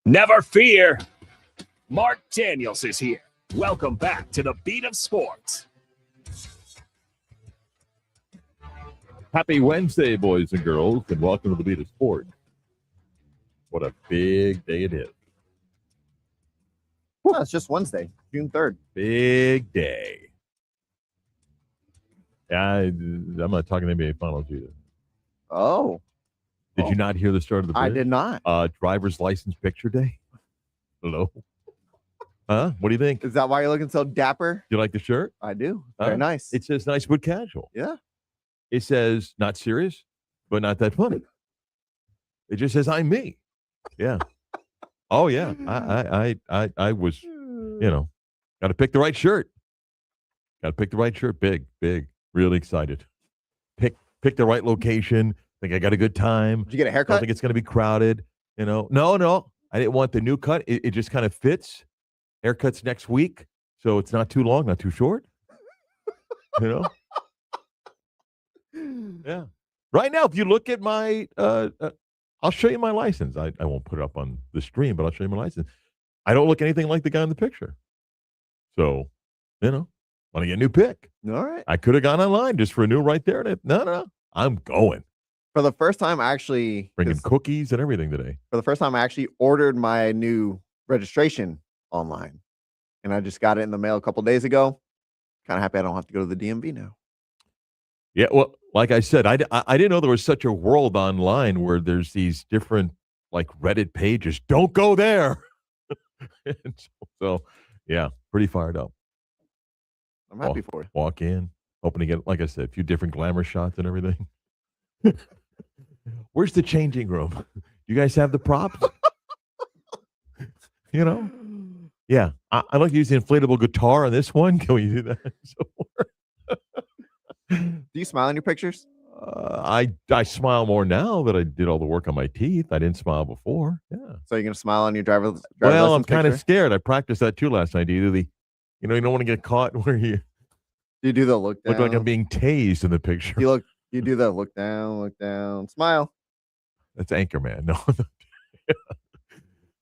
Never fear. Marc Daniels is here. Welcome back to the Beat of Sports. Happy Wednesday, boys and girls, and welcome to the Beat of Sports. What a big day it is. Well, it's just Wednesday, June 3rd. Big day. I'm not talking NBA Finals either. Oh. Did you not hear the start of the bridge? I did not. Driver's license picture day. Hello? Huh? What do you think? Is that why you're looking so dapper? You like the shirt? I do. Very nice. It says nice but casual. Yeah. It says not serious, but not that funny. It just says I'm me. Yeah. Oh yeah. I was, got to pick the right shirt. Got to pick the right shirt. Big. Really excited. Pick the right location. Think I got a good time. Did you get a haircut? Don't think it's going to be crowded. No. I didn't want the new cut. It just kind of fits. Haircut's next week, so it's not too long, not too short. Yeah. Right now, if you look at my, I'll show you my license. I won't put it up on the stream, but I'll show you my license. I don't look anything like the guy in the picture. So, want to get a new pick. All right. I could have gone online just for a new right there. No. I'm going. For the first time, actually. Bringing cookies and everything today. For the first time, I actually ordered my new registration online. And I just got it in the mail a couple days ago. Kind of happy I don't have to go to the DMV now. Yeah, well, like I said, I didn't know there was such a world online where there's these different, like, Reddit pages. Don't go there. so, yeah, pretty fired up. I'm happy for you. Walk in, hoping to get, like I said, a few different glamour shots and everything. Where's the changing room? You guys have the props? Yeah. I like to use the inflatable guitar on this one. Can we do that? Do you smile in your pictures? I smile more now that I did all the work on my teeth. I didn't smile before. Yeah. So you're going to smile on your driver's license Well, I'm kind of picture? scared. I practiced that too last night. You don't want to get caught where you Do the look down? look like I'm being tased in the picture. You do the look down, smile. That's Anchorman. No.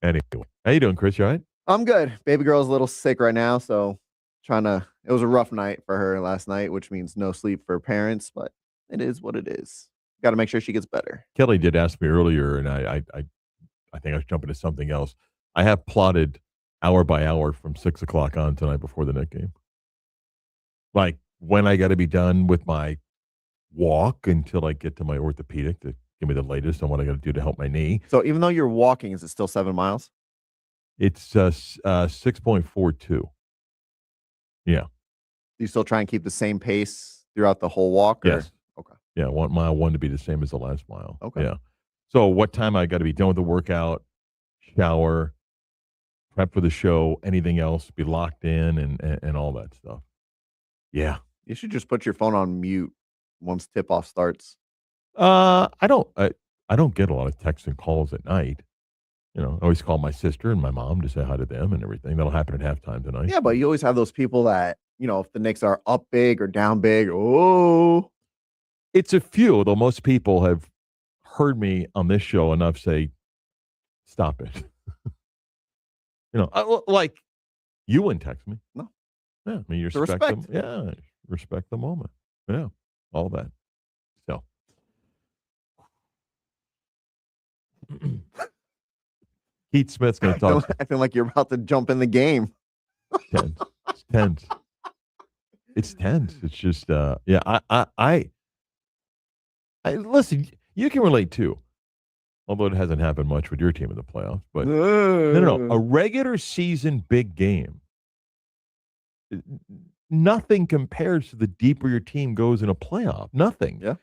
Anyway, how you doing, Chris? You all right? I'm good. Baby girl's a little sick right now, so it was a rough night for her last night, which means no sleep for parents, but it is what it is. Got to make sure she gets better. Kelly did ask me earlier, and I think I was jumping to something else. I have plotted hour by hour from 6:00 on tonight before the net game. Like when I got to be done with my walk until I get to my orthopedic to give me the latest on what I got to do to help my knee. So even though you're walking, is it still 7 miles? It's 6.42. Yeah. Do you still try and keep the same pace throughout the whole walk? Yes. Okay. Yeah, I want mile one to be the same as the last mile. Okay. Yeah. So what time I got to be done with the workout, shower, prep for the show, anything else, be locked in and all that stuff. Yeah. You should just put your phone on mute once tip-off starts. I don't get a lot of texts and calls at night. I always call my sister and my mom to say hi to them and everything. That'll happen at halftime tonight. Yeah, but you always have those people that, if the Knicks are up big or down big, It's a few, though most people have heard me on this show enough say, stop it. Like you wouldn't text me. No. Yeah, I mean, you respect them. Yeah, respect the moment. Yeah, all that. So. Keith Smith's going to talk. I feel like you're about to jump in the game. Tense. It's tense. It's tense. It's just, I listen, you can relate too, although it hasn't happened much with your team in the playoffs, but no, a regular season big game, nothing compares to the deeper your team goes in a playoff. Nothing. Yeah.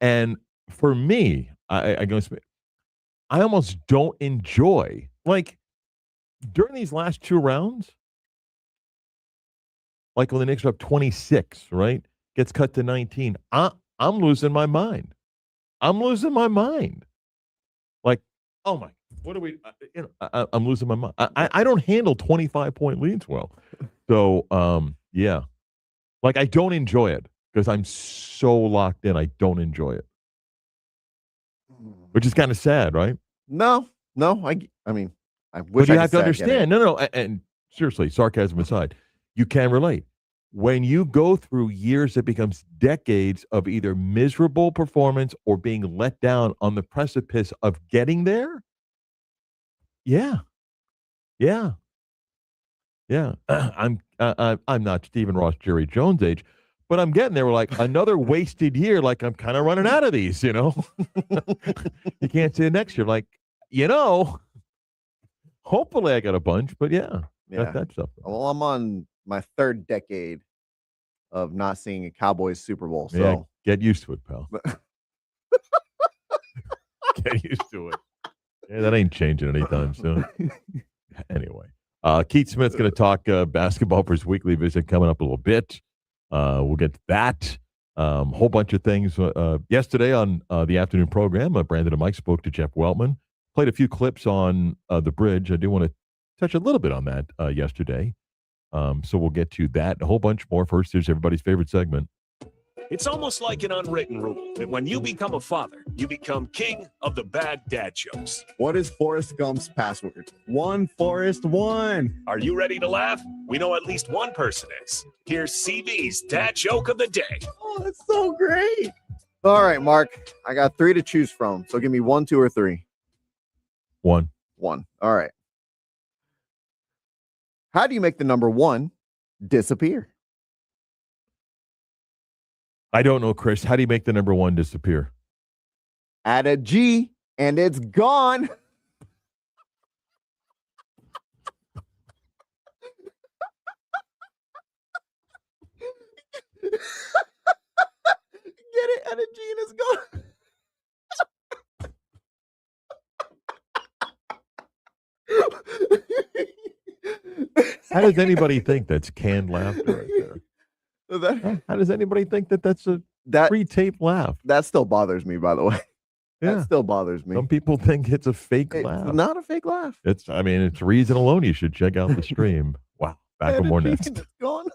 And for me, I almost don't enjoy, like, during these last two rounds, like when the Knicks are up 26, right? Gets cut to 19. I'm losing my mind. Like, oh my, what are we? I'm losing my mind. I don't handle 25-point leads well. So, yeah, like I don't enjoy it because I'm so locked in. I don't enjoy it, which is kind of sad, right? No, I mean, I wish But you I have could to say I get it. understand. No, and seriously, sarcasm aside, you can relate. When you go through years that becomes decades of either miserable performance or being let down on the precipice of getting there, yeah, yeah, yeah. I'm not Stephen Ross, Jerry Jones age, but I'm getting there. We're like another wasted year. Like I'm kind of running out of these. You can't say next year. Like you know, hopefully I got a bunch, but yeah, Yeah. got that stuff. Well, I'm on my third decade of not seeing a Cowboys Super Bowl. So Yeah, get used to it, pal. Get used to it. Yeah, that ain't changing anytime soon. Anyway, Keith Smith's going to talk basketball for his weekly visit coming up a little bit. We'll get to that. Whole bunch of things. Yesterday on the afternoon program, Brandon and Mike spoke to Jeff Weltman. Played a few clips on the bridge. I do want to touch a little bit on that yesterday. So we'll get to that. A whole bunch more. First, here's everybody's favorite segment. It's almost like an unwritten rule that when you become a father, you become king of the bad dad jokes. What is Forrest Gump's password? One Forrest one. Are you ready to laugh? We know at least one person is. Here's CB's dad joke of the day. Oh, that's so great. all right, Mark. I got 3 to choose from. So give me 1, 2, or 3. One. 1. All right. How do you make the number 1 disappear? I don't know, Chris. How do you make the number 1 disappear? Add a G and it's gone. Get it? Add a G and it's gone. How does anybody think that's canned laughter right there? How does anybody think that that's a pre-taped laugh? That still bothers me, by the way. Yeah. That still bothers me. Some people think it's a fake It's laugh. not a fake laugh. It's reason alone you should check out the stream. Wow. Back with more next. It's gone.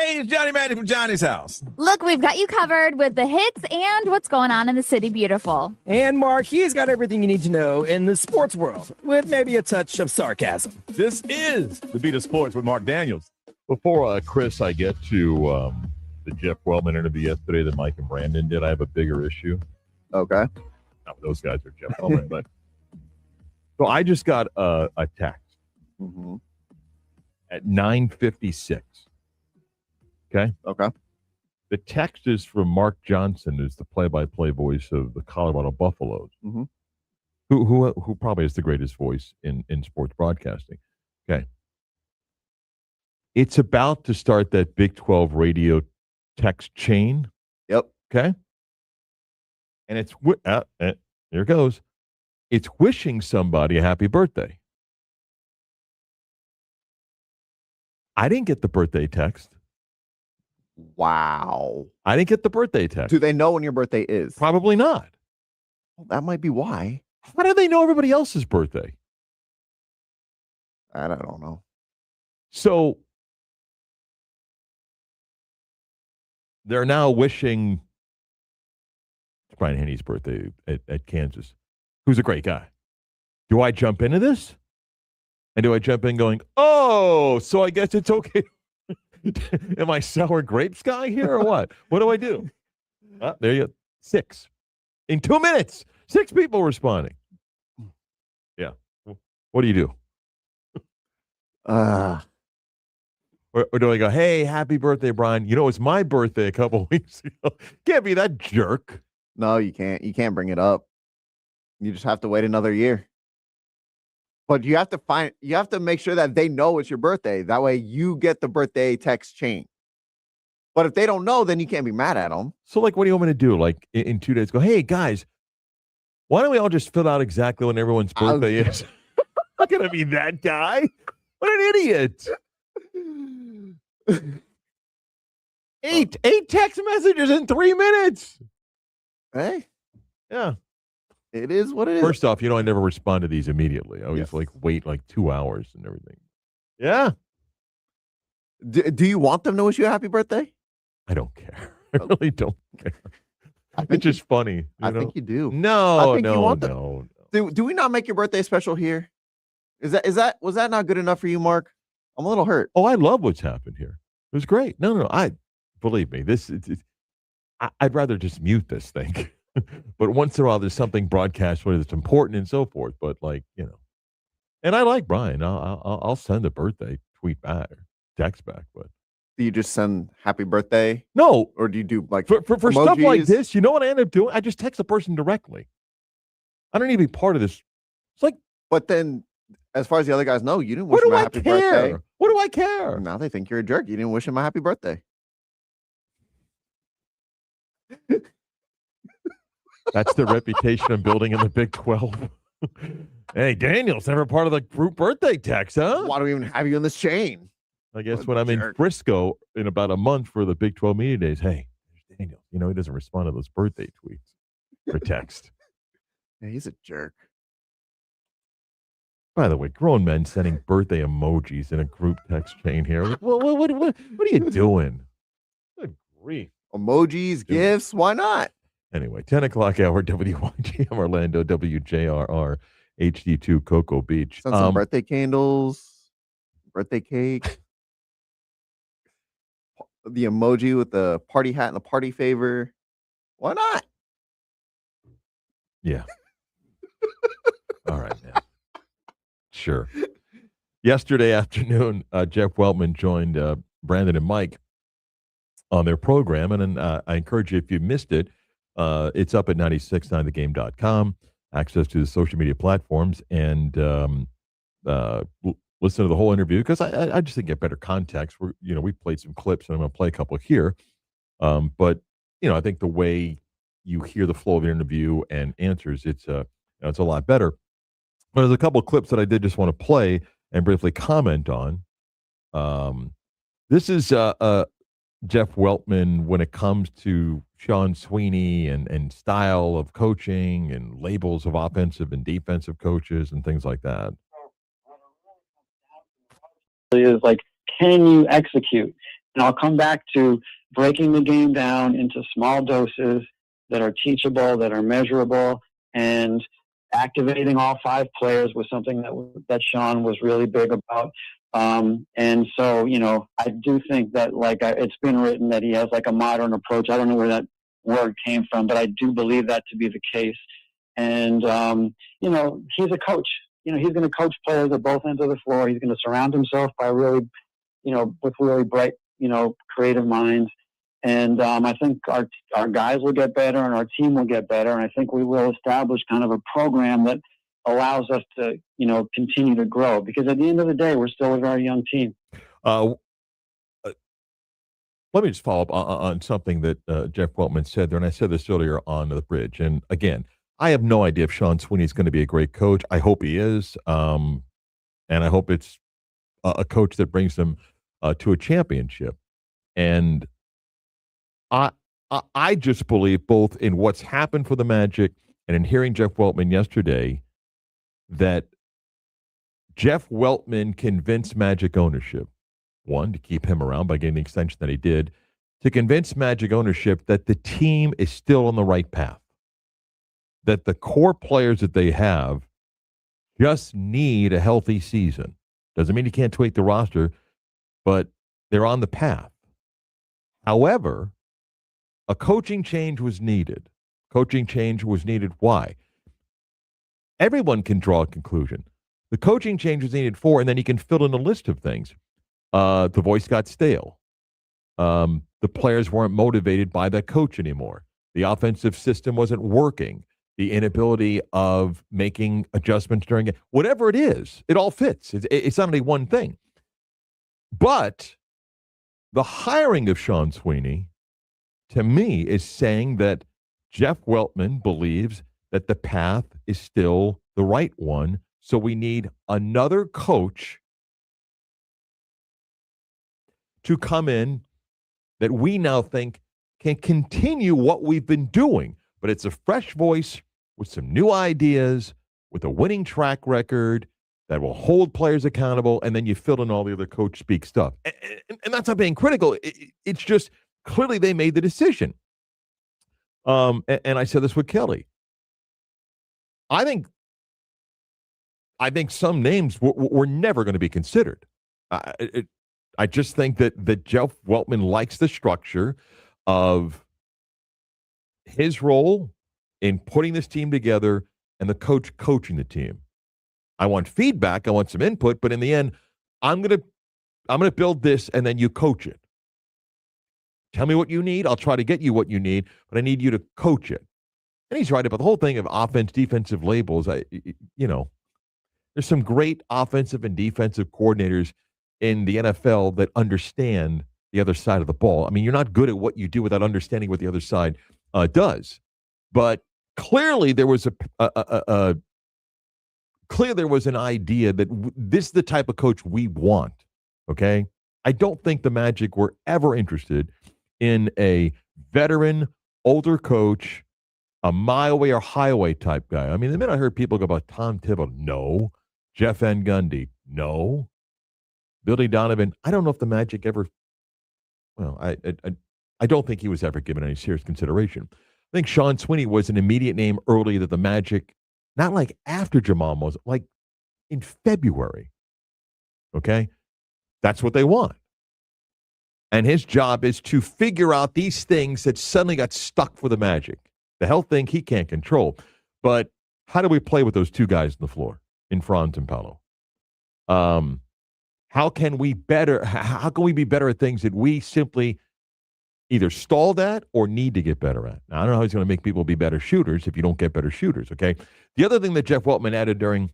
Hey, it's Johnny Manny from Johnny's house. Look, we've got you covered with the hits and what's going on in the city beautiful. And Mark, he's got everything you need to know in the sports world, with maybe a touch of sarcasm. This is the Beat of Sports with Marc Daniels. Before, Chris, I get to the Jeff Wellman interview yesterday that Mike and Brandon did, I have a bigger issue. Okay. Not those guys are Jeff Wellman, but so I just got a text at 9:56. Okay. Okay. The text is from Mark Johnson, who's the play-by-play voice of the Colorado Buffaloes, who probably is the greatest voice in sports broadcasting. Okay. It's about to start that Big 12 radio text chain. Yep. Okay. And it's here it goes. It's wishing somebody a happy birthday. I didn't get the birthday text. Wow. I didn't get the birthday text. Do they know when your birthday is? Probably not. Well, that might be why. How do they know everybody else's birthday? I don't know. So they're now wishing Brian Henney's birthday at Kansas, who's a great guy. Do I jump into this? And do I jump in going, oh, so I guess it's okay? Am I sour grapes guy here or what? What do I do? There you go. 6. In 2 minutes, 6 people responding. Yeah. What do you do? Or do I go, hey, happy birthday, Brian? You know, it's my birthday a couple of weeks ago. Can't be that jerk. No, you can't. You can't bring it up. You just have to wait another year. But you have to make sure that they know it's your birthday. That way you get the birthday text chain. But if they don't know, then you can't be mad at them. So, like, what do you want me to do? Like, in 2 days, go, hey, guys, why don't we all just fill out exactly when everyone's birthday is? I'm not going to be that guy. What an idiot. 8 text messages in 3 minutes. Hey. Yeah. It is what it is. First off, I never respond to these immediately. I always wait 2 hours and everything. Yeah. Do you want them to wish you a happy birthday? I don't care. I really don't care. It's just funny. I think you do. No, no. Do we not make your birthday special here? Was that not good enough for you, Mark? I'm a little hurt. Oh, I love what's happened here. It was great. No. Believe me, I'd rather just mute this thing. But once in a while, there's something broadcast where it's important and so forth. But and I like Brian. I'll send a birthday tweet back or text back. But do you just send happy birthday? No, or do you do like for stuff like this? You know what I end up doing? I just text the person directly. I don't need to be part of this. It's like, but then, as far as the other guys know, you didn't wish them a happy birthday. What do I care? Now they think you're a jerk. You didn't wish him a happy birthday. That's the reputation I'm building in the Big 12. Hey, Daniel's never part of the group birthday text, huh? Why do we even have you in this chain? I guess when I'm in Frisco in about a month for the Big 12 media days, hey, there's Daniel. He doesn't respond to those birthday tweets or text. Yeah, he's a jerk. By the way, grown men sending birthday emojis in a group text chain here. What are you doing? Good grief. Emojis, gifts, why not? Anyway, 10 o'clock hour, WYGM Orlando, WJRR, HD2 Cocoa Beach. Send some birthday candles, birthday cake, the emoji with the party hat and the party favor. Why not? Yeah. All right, man. Sure. Yesterday afternoon, Jeff Weltman joined Brandon and Mike on their program. And I encourage you, if you missed it, it's up at 969thegame.com, access to the social media platforms, and listen to the whole interview, because I just think get better context. We played some clips, and I'm going to play a couple here. But I think the way you hear the flow of the interview and answers, it's a lot better. But there's a couple of clips that I did just want to play and briefly comment on. This is Jeff Weltman when it comes to Sean Sweeney and style of coaching and labels of offensive and defensive coaches and things like that. Is like, can you execute? And I'll come back to breaking the game down into small doses that are teachable, that are measurable, and activating all 5 players was something that Sean was really big about. And so, I do think that it's been written that he has like a modern approach. I don't know where that word came from, but I do believe that to be the case. And, he's a coach. He's going to coach players at both ends of the floor. He's going to surround himself by really, with really bright, creative minds. And I think our guys will get better and our team will get better. And I think we will establish kind of a program that allows us to, continue to grow. Because at the end of the day, we're still a very young team. Let me just follow up on something that Jeff Weltman said there. And I said this earlier on the bridge. And again, I have no idea if Sean Sweeney is going to be a great coach. I hope he is. And I hope it's a coach that brings them to a championship. And I just believe both in what's happened for the Magic and in hearing Jeff Weltman yesterday that Jeff Weltman convinced Magic ownership, one, to keep him around by getting the extension that he did, to convince Magic ownership that the team is still on the right path, that the core players that they have just need a healthy season. Doesn't mean you can't tweak the roster, but they're on the path. However, a coaching change was needed. Coaching change was needed. Why? Everyone can draw a conclusion. The coaching change was needed for, and then you can fill in a list of things. The voice got stale. The players weren't motivated by that coach anymore. The offensive system wasn't working. The inability of making adjustments during it, whatever it is, it all fits. It's not only one thing. But the hiring of Sean Sweeney, to me, is saying that Jeff Weltman believes that the path is still the right one. So we need another coach to come in that we now think can continue what we've been doing. But it's a fresh voice with some new ideas, with a winning track record that will hold players accountable, and then you fill in all the other coach speak stuff. And that's not being critical. It's just clearly they made the decision. And I said this with Kelly. I think some names were never going to be considered. I just think that Jeff Weltman likes the structure of his role in putting this team together and the coach coaching the team. I want feedback. I want some input, but in the end, I'm gonna build this and then you coach it. Tell me what you need. I'll try to get you what you need, but I need you to coach it. And he's right about the whole thing of offense, defensive labels. There's some great offensive and defensive coordinators in the NFL that understand the other side of the ball. I mean, you're not good at what you do without understanding what the other side does. But clearly, there was there was an idea that this is the type of coach we want. Okay, I don't think the Magic were ever interested in a veteran, older coach, a my way or highway type guy. I mean, the minute I heard people go about Tom Thibodeau, no. Jeff Van Gundy, no. Billy Donovan, I don't know if the Magic ever. Well, I don't think he was ever given any serious consideration. I think Sean Sweeney was an immediate name early that the Magic, not like after Jamal Moses, like in February. Okay? That's what they want. And his job is to figure out these things that suddenly got stuck for the Magic. The health thing he can't control. But how do we play with those two guys on the floor, in Franz and Paolo? How can we be better at things that we simply either stalled at or need to get better at? Now, I don't know how he's going to make people be better shooters if you don't get better shooters, okay? The other thing that Jeff Weltman added during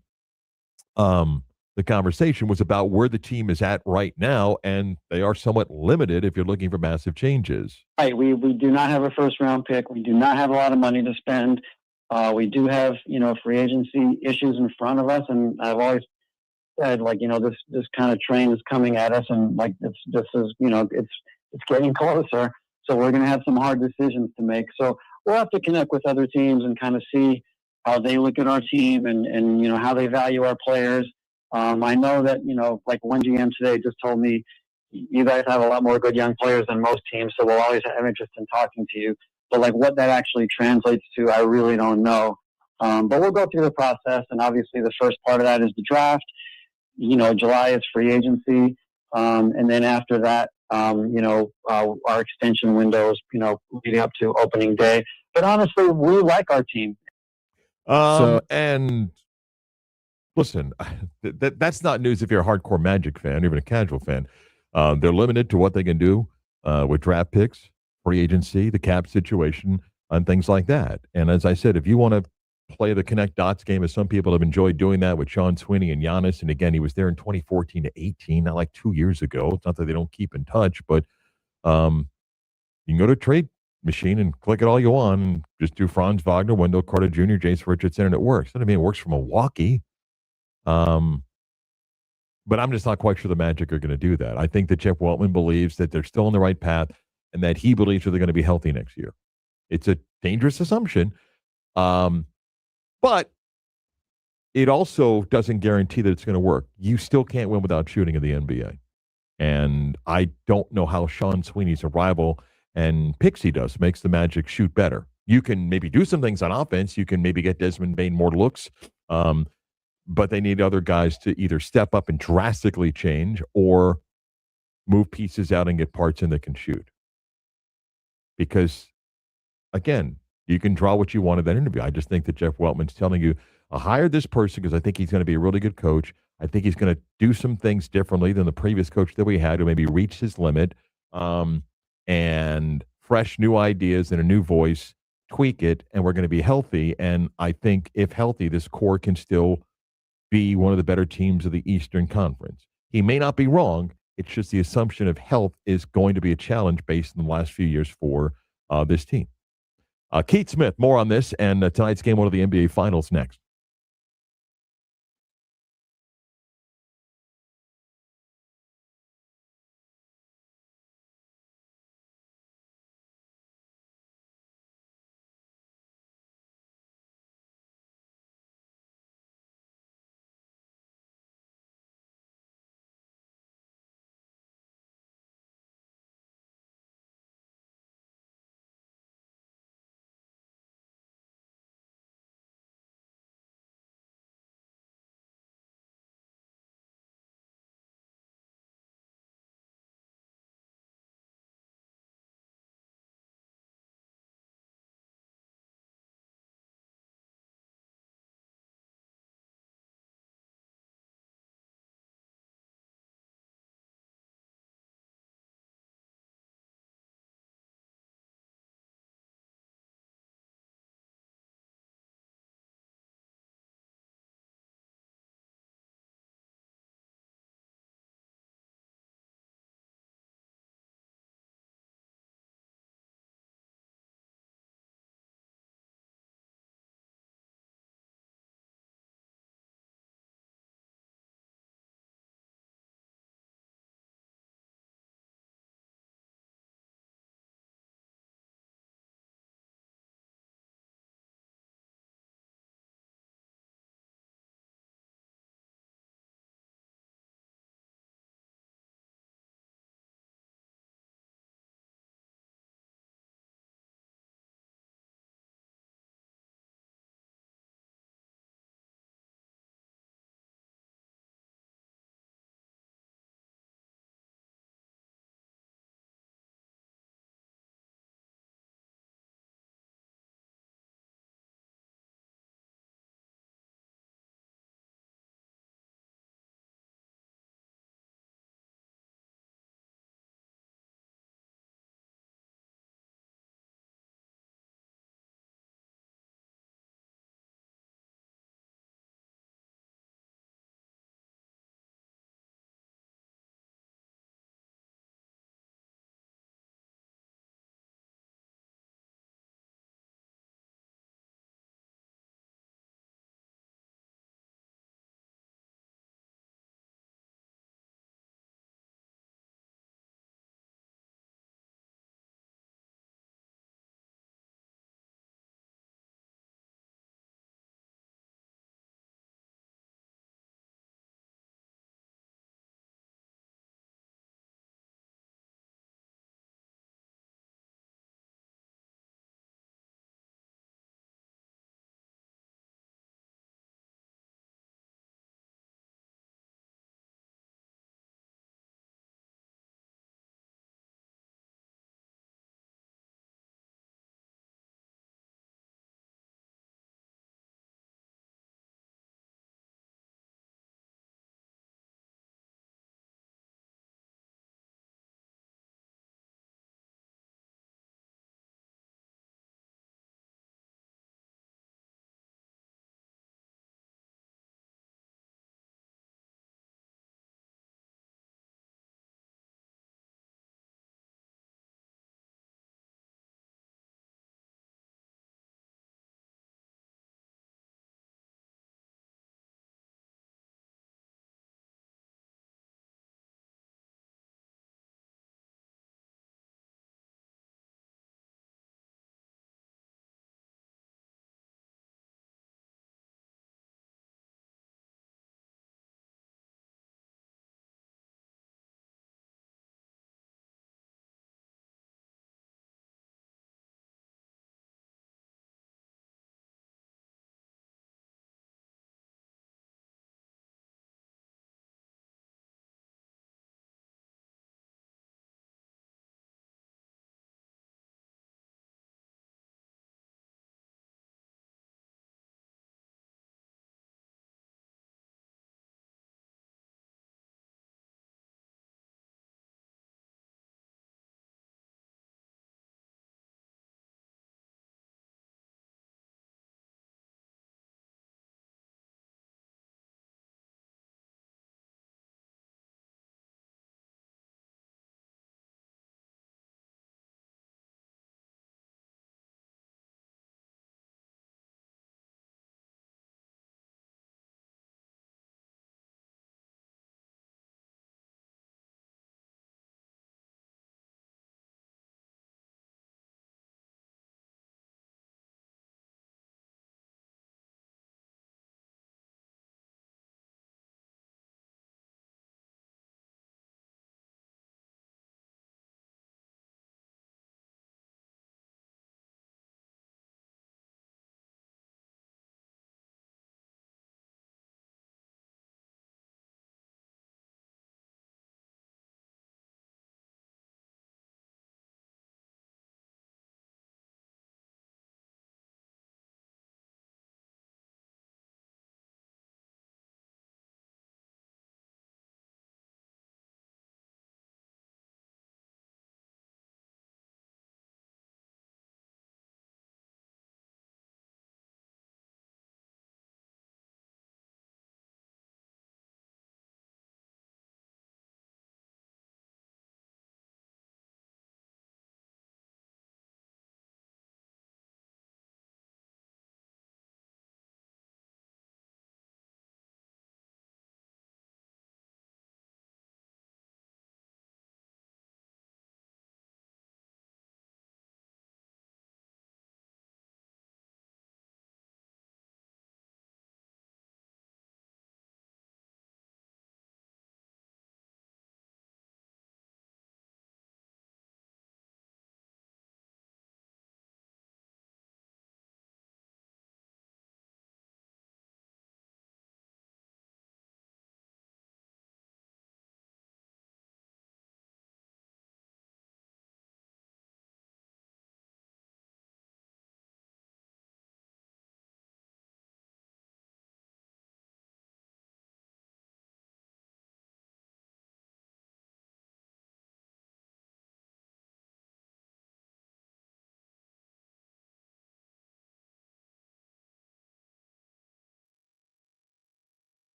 the conversation was about where the team is at right now, and they are somewhat limited if you're looking for massive changes. Right. We do not have a first-round pick. We do not have a lot of money to spend. We do have, free agency issues in front of us, and I've always said, this kind of train is coming at us, and it's getting closer. So we're going to have some hard decisions to make. So we'll have to connect with other teams and kind of see how they look at our team and how they value our players. I know that, one GM today just told me you guys have a lot more good young players than most teams, so we'll always have interest in talking to you. But like what that actually translates to, I really don't know. But we'll go through the process, and obviously the first part of that is the draft. July is free agency, and then after that, our extension windows, leading up to opening day. But honestly, we like our team. And listen, that's not news if you're a hardcore Magic fan, even a casual fan. They're limited to what they can do with draft picks, free agency, the cap situation, and things like that. And as I said, if you want to play the connect dots game, as some people have enjoyed doing that with Sean Sweeney and Giannis, and again, he was there in 2014 to 18, not like 2 years ago. It's not that they don't keep in touch, but you can go to Trade Machine and click it all you want and just do Franz Wagner, Wendell Carter Jr., James Richardson, and it works. I mean, it works for Milwaukee. But I'm just not quite sure the Magic are going to do that. I think that Jeff Weltman believes that they're still on the right path and that he believes that they're going to be healthy next year. It's a dangerous assumption, but it also doesn't guarantee that it's going to work. You still can't win without shooting in the NBA. And I don't know how Sean Sweeney's arrival and picks he does makes the Magic shoot better. You can maybe do some things on offense. You can maybe get Desmond Bane more looks. But they need other guys to either step up and drastically change or move pieces out and get parts in that can shoot. Because, again, you can draw what you want in that interview. I just think that Jeff Weltman's telling you, I hired this person because I think he's going to be a really good coach. I think he's going to do some things differently than the previous coach that we had who maybe reached his limit, and fresh new ideas and a new voice, tweak it, and we're going to be healthy. And I think if healthy, this core can still be one of the better teams of the Eastern Conference. He may not be wrong. It's just the assumption of health is going to be a challenge based on the last few years for this team. Keith Smith, more on this and tonight's game one of the NBA Finals next.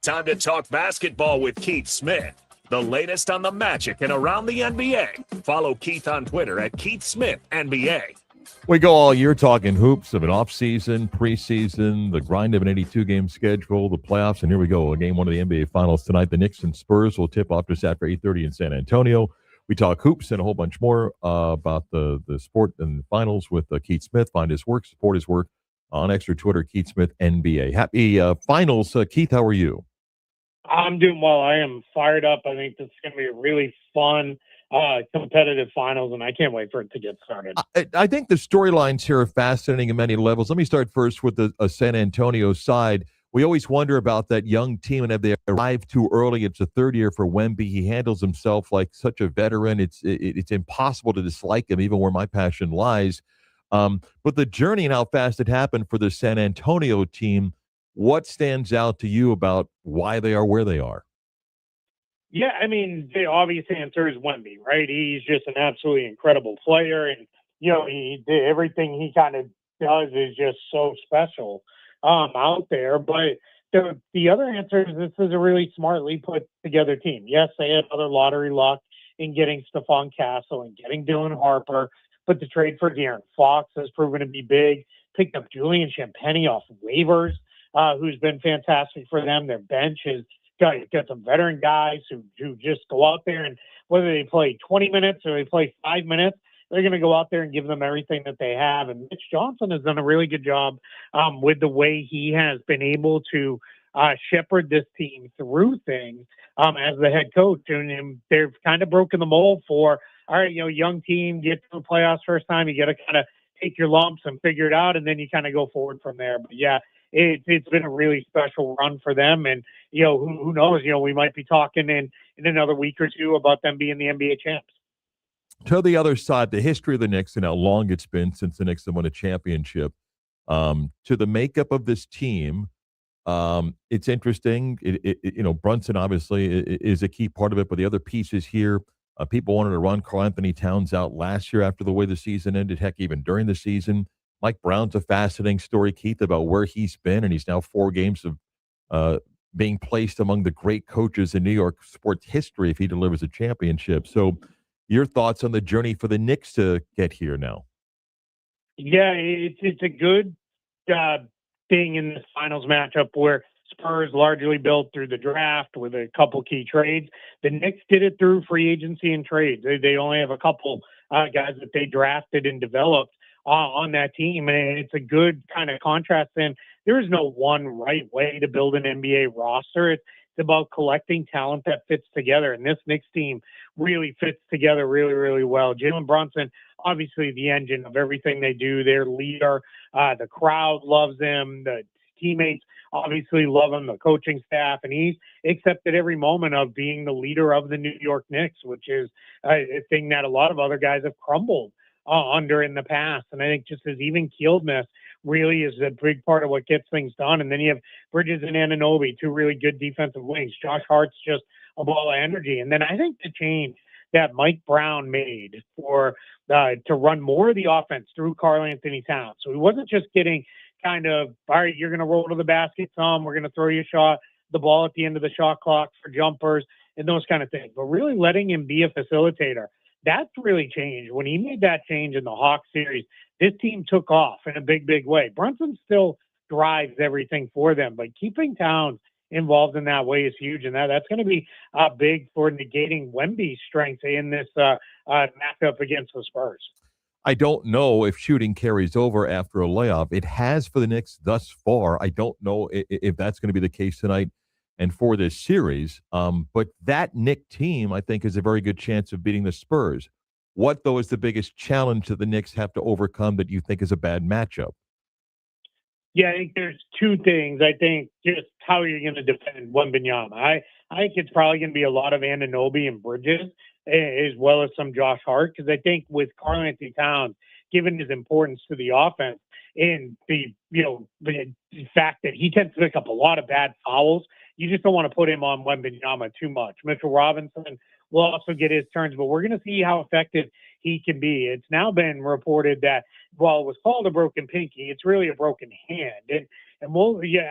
Time to talk basketball with Keith Smith. The latest on the Magic and around the NBA. Follow Keith on Twitter at Keith Smith NBA. We go all year talking hoops of an offseason, preseason, the grind of an 82-game schedule, the playoffs, and here we go. Game one of the NBA Finals tonight. The Knicks and Spurs will tip off just after 8:30 in San Antonio. We talk hoops and a whole bunch more about the sport and the finals with Keith Smith. Find his work, support his work on extra Twitter, Keith Smith NBA. Happy finals. Keith, how are you? I'm doing well. I am fired up. I think this is going to be a really fun, competitive finals, and I can't wait for it to get started. I think the storylines here are fascinating in many levels. Let me start first with the San Antonio side. We always wonder about that young team, and have they arrived too early? It's a third year for Wemby. He handles himself like such a veteran. It's impossible to dislike him, even where my passion lies. But the journey and how fast it happened for the San Antonio team, what stands out to you about why they are where they are? Yeah, I mean, the obvious answer is Wemby, right? He's just an absolutely incredible player, and he did everything he kind of does is just so special out there. But the other answer is this is a really smartly put together team. Yes, they had other lottery luck in getting Stephon Castle and getting Dylan Harper, but the trade for De'Aaron Fox has proven to be big. Picked up Julian Champagnie off waivers, who's been fantastic for them. Their bench has got some veteran guys who just go out there, and whether they play 20 minutes or they play 5 minutes, they're going to go out there and give them everything that they have. And Mitch Johnson has done a really good job with the way he has been able to shepherd this team through things as the head coach. And they've kind of broken the mold for, all right, young team, get to the playoffs first time, you got to kind of take your lumps and figure it out, and then you kind of go forward from there. But yeah, it's been a really special run for them, and who knows? We might be talking in another week or two about them being the NBA champs. To the other side, the history of the Knicks and how long it's been since the Knicks have won a championship. To the makeup of this team, it's interesting. Brunson obviously is a key part of it, but the other pieces here. People wanted to run Karl Anthony Towns out last year after the way the season ended. Heck, even during the season. Mike Brown's a fascinating story, Keith, about where he's been, and he's now 4 games of being placed among the great coaches in New York sports history if he delivers a championship. So your thoughts on the journey for the Knicks to get here now? Yeah, it's a good thing in this finals matchup where Spurs largely built through the draft with a couple key trades. The Knicks did it through free agency and trades. They only have a couple guys that they drafted and developed on that team, and it's a good kind of contrast. And there is no one right way to build an NBA roster. It's about collecting talent that fits together, and this Knicks team really fits together really, really well. Jalen Brunson, obviously the engine of everything they do, their leader. The crowd loves him. The teammates obviously love him, the coaching staff, and he's accepted every moment of being the leader of the New York Knicks, which is a thing that a lot of other guys have crumbled under in the past. And I think just his even-keeledness really is a big part of what gets things done. And then you have Bridges and Anunoby, 2 really good defensive wings. Josh Hart's just a ball of energy. And then I think the change that Mike Brown made for to run more of the offense through Karl Anthony Towns. So he wasn't just getting kind of, all right, you're going to roll to the basket some, we're going to throw you the ball at the end of the shot clock for jumpers and those kind of things, but really letting him be a facilitator. That's really changed. When he made that change in the Hawks series, this team took off in a big, big way. Brunson still drives everything for them, but keeping Towns involved in that way is huge, and that's going to be big for negating Wemby's strength in this matchup against the Spurs. I don't know if shooting carries over after a layoff. It has for the Knicks thus far. I don't know if that's going to be the case tonight and for this series. But that Knicks team, I think, has a very good chance of beating the Spurs. What, though, is the biggest challenge that the Knicks have to overcome that you think is a bad matchup? Yeah, I think there's 2 things. I think just how you're going to defend Wembanyama. I think it's probably going to be a lot of Anunoby and Bridges, as well as some Josh Hart, because I think with Karl Anthony Towns, given his importance to the offense and the fact that he tends to pick up a lot of bad fouls, you just don't want to put him on Wembanyama too much. Mitchell Robinson will also get his turns, but we're going to see how effective he can be. It's now been reported that while it was called a broken pinky, it's really a broken hand. And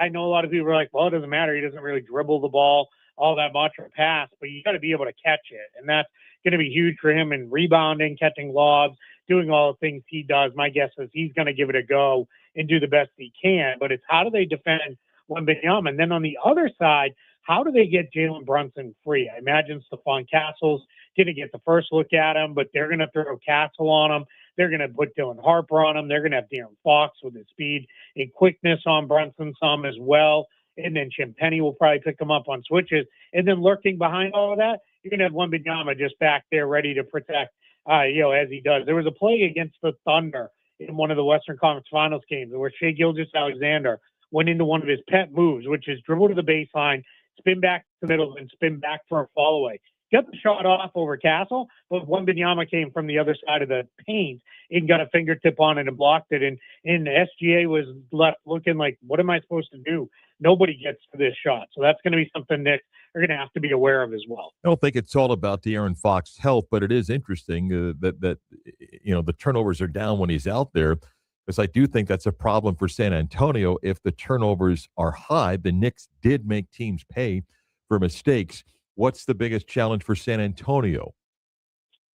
I know a lot of people are like, well, it doesn't matter. He doesn't really dribble the ball all that much or pass, but you got to be able to catch it. And that's going to be huge for him in rebounding, catching lobs, doing all the things he does. My guess is he's going to give it a go and do the best he can. But it's how do they defend Wembanyama? And then on the other side, how do they get Jalen Brunson free? I imagine Stephon Castle's going to get the first look at him, but they're going to throw Castle on him. They're going to put Dylan Harper on him. They're going to have De'Aaron Fox with his speed and quickness on Brunson some as well. And then Penny will probably pick him up on switches. And then lurking behind all of that, you're going to have Wembanyama just back there ready to protect, as he does. There was a play against the Thunder in one of the Western Conference Finals games where Shai Gilgeous-Alexander went into one of his pet moves, which is dribble to the baseline, spin back to the middle, and spin back for a fall away. Got the shot off over Castle, but Wembanyama came from the other side of the paint and got a fingertip on it and blocked it. And SGA was left looking like, what am I supposed to do? Nobody gets to this shot. So that's going to be something that they're going to have to be aware of as well. I don't think it's all about De'Aaron Fox's health, but it is interesting that the turnovers are down when he's out there, because I do think that's a problem for San Antonio. If the turnovers are high, the Knicks did make teams pay for mistakes. What's the biggest challenge for San Antonio?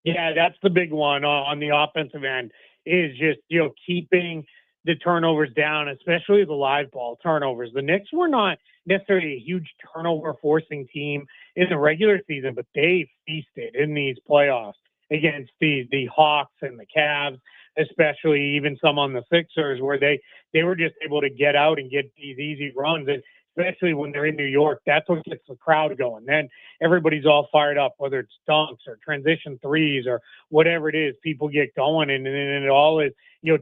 Yeah, that's the big one on the offensive end is just, keeping the turnovers down, especially the live ball turnovers. The Knicks were not necessarily a huge turnover forcing team in the regular season, but they feasted in these playoffs against the Hawks and the Cavs, especially even some on the Sixers, where they were just able to get out and get these easy runs. And especially when they're in New York, that's what gets the crowd going. Then everybody's all fired up, whether it's dunks or transition threes or whatever it is. People get going, and it all is,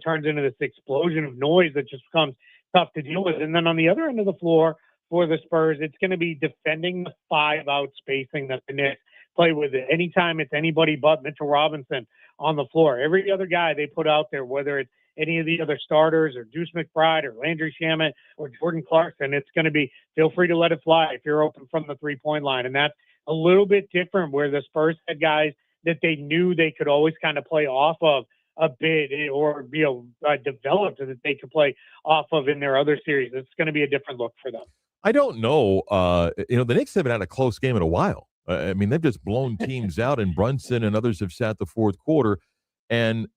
turns into this explosion of noise that just becomes tough to deal with. And then on the other end of the floor for the Spurs, it's going to be defending the 5-out spacing that the Knicks play with. Anytime it's anybody but Mitchell Robinson on the floor, every other guy they put out there, whether it's any of the other starters or Deuce McBride or Landry Shamet or Jordan Clarkson, it's going to be feel free to let it fly if you're open from the three-point line. And that's a little bit different where the Spurs had guys that they knew they could always kind of play off of a bit or developed that they could play off of in their other series. It's going to be a different look for them. I don't know. The Knicks haven't had a close game in a while. They've just blown teams out, and Brunson and others have sat the fourth quarter. And,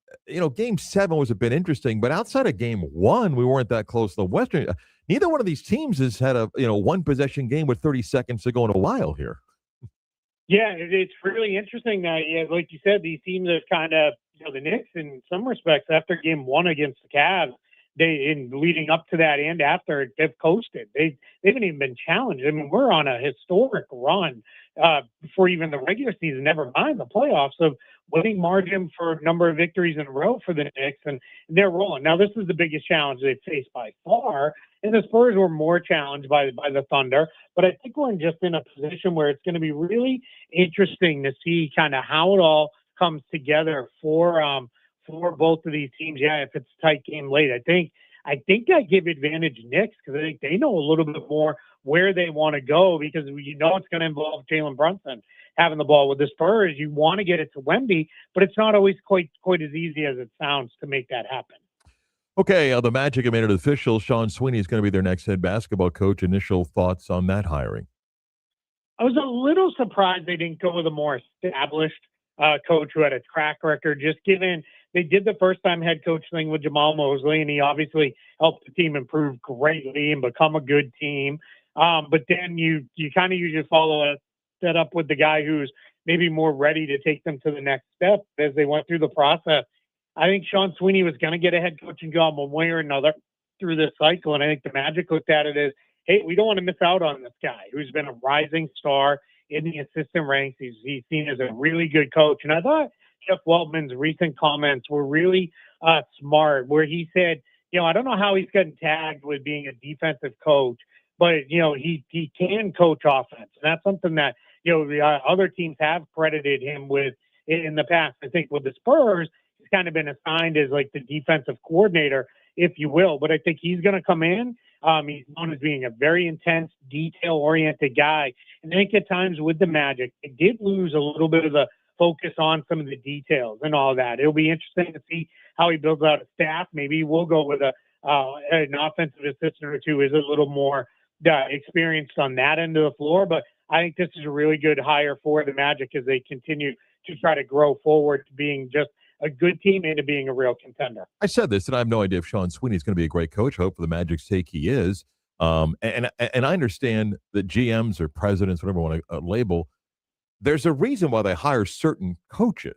Game 7 was a bit interesting, but outside of Game 1, we weren't that close to the Western. Neither one of these teams has had a, one-possession game with 30 seconds to go in a while here. Yeah, it's really interesting that, like you said, these teams have kind of, the Knicks in some respects after Game 1 against the Cavs, in leading up to that and after, they've coasted. They haven't even been challenged. I mean, we're on a historic run for even the regular season, never mind the playoffs, of winning margin for a number of victories in a row for the Knicks, and they're rolling. Now, this is the biggest challenge they've faced by far, and the Spurs were more challenged by the Thunder, but I think we're just in a position where it's going to be really interesting to see kind of how it all comes together for both of these teams. Yeah, if it's a tight game late, I think I give advantage Knicks because I think they know a little bit more where they want to go, because it's going to involve Jalen Brunson having the ball. With the Spurs, you want to get it to Wemby, but it's not always quite as easy as it sounds to make that happen. Okay, the Magic have made it official. Sean Sweeney is going to be their next head basketball coach. Initial thoughts on that hiring? I was a little surprised they didn't go with a more established coach who had a track record, just given they did the first-time head coach thing with Jamal Mosley, and he obviously helped the team improve greatly and become a good team. But then you kind of usually follow that up with the guy who's maybe more ready to take them to the next step as they went through the process. I think Sean Sweeney was going to get a head coaching job one way or another through this cycle, and I think the Magic looked at it as, hey, we don't want to miss out on this guy who's been a rising star in the assistant ranks. He's seen as a really good coach. And I thought Jeff Weltman's recent comments were really smart, where he said, I don't know how he's gotten tagged with being a defensive coach, but, he can coach offense. And that's something that, the other teams have credited him with in the past. I think with the Spurs, he's kind of been assigned as like the defensive coordinator, if you will. But I think he's going to come in. He's known as being a very intense, detail-oriented guy. And I think at times with the Magic, they did lose a little bit of the focus on some of the details and all that. It'll be interesting to see how he builds out a staff. Maybe we'll go with a an offensive assistant or two is a little more experienced on that end of the floor. But I think this is a really good hire for the Magic as they continue to try to grow forward to being just a good team and to being a real contender. I said this, and I have no idea if Sean Sweeney is going to be a great coach. I hope for the Magic's sake he is. And I understand that GMs or presidents, whatever you want to label, there's a reason why they hire certain coaches.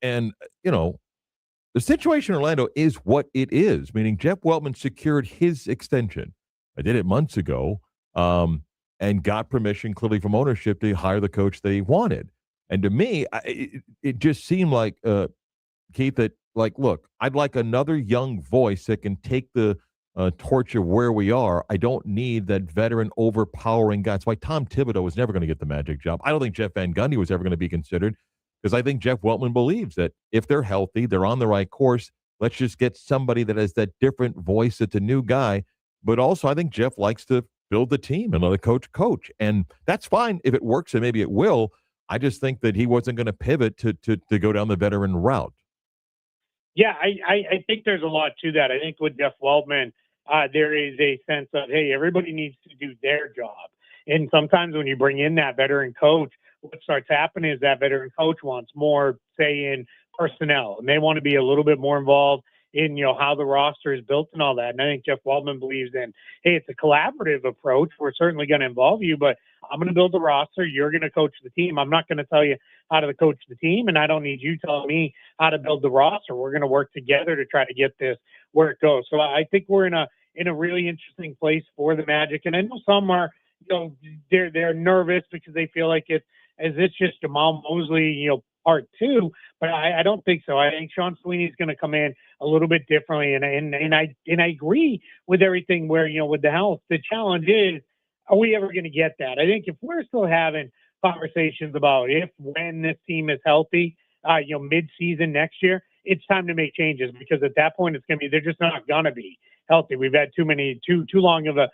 And, you know, the situation in Orlando is what it is, meaning Jeff Weltman secured his extension. I did it months ago and got permission clearly from ownership to hire the coach they wanted. And to me, it just seemed like, Keith, that, like, look, I'd like another young voice that can take the torch of where we are. I don't need that veteran overpowering guy. That's why Tom Thibodeau was never going to get the Magic job. I don't think Jeff Van Gundy was ever going to be considered because I think Jeff Weltman believes that if they're healthy, they're on the right course. Let's just get somebody that has that different voice that's a new guy. But also, I think Jeff likes to build the team and let a coach. And that's fine if it works, and maybe it will. I just think that he wasn't going to pivot to go down the veteran route. Yeah, I think there's a lot to that. I think with Jeff Weltman, there is a sense of, hey, everybody needs to do their job. And sometimes when you bring in that veteran coach, what starts happening is that veteran coach wants more say in personnel, and they want to be a little bit more involved in, you know, how the roster is built and all that. And I think Jeff Weltman believes in, hey, it's a collaborative approach. We're certainly going to involve you, but I'm going to build the roster. You're going to coach the team. I'm not going to tell you how to coach the team, and I don't need you telling me how to build the roster. We're going to work together to try to get this where it goes. So I think we're in a really interesting place for the Magic. And I know some are, you know, they're nervous because they feel like it's just Jamal Mosley, you know, part two, but I don't think so. I think Sean Sweeney is going to come in a little bit differently, and I agree with everything where, you know, with the health, the challenge is, are we ever going to get that? I think if we're still having conversations about when this team is healthy, you know, mid-season next year, it's time to make changes, because at that point it's going to be, they're just not going to be healthy. We've had too long of a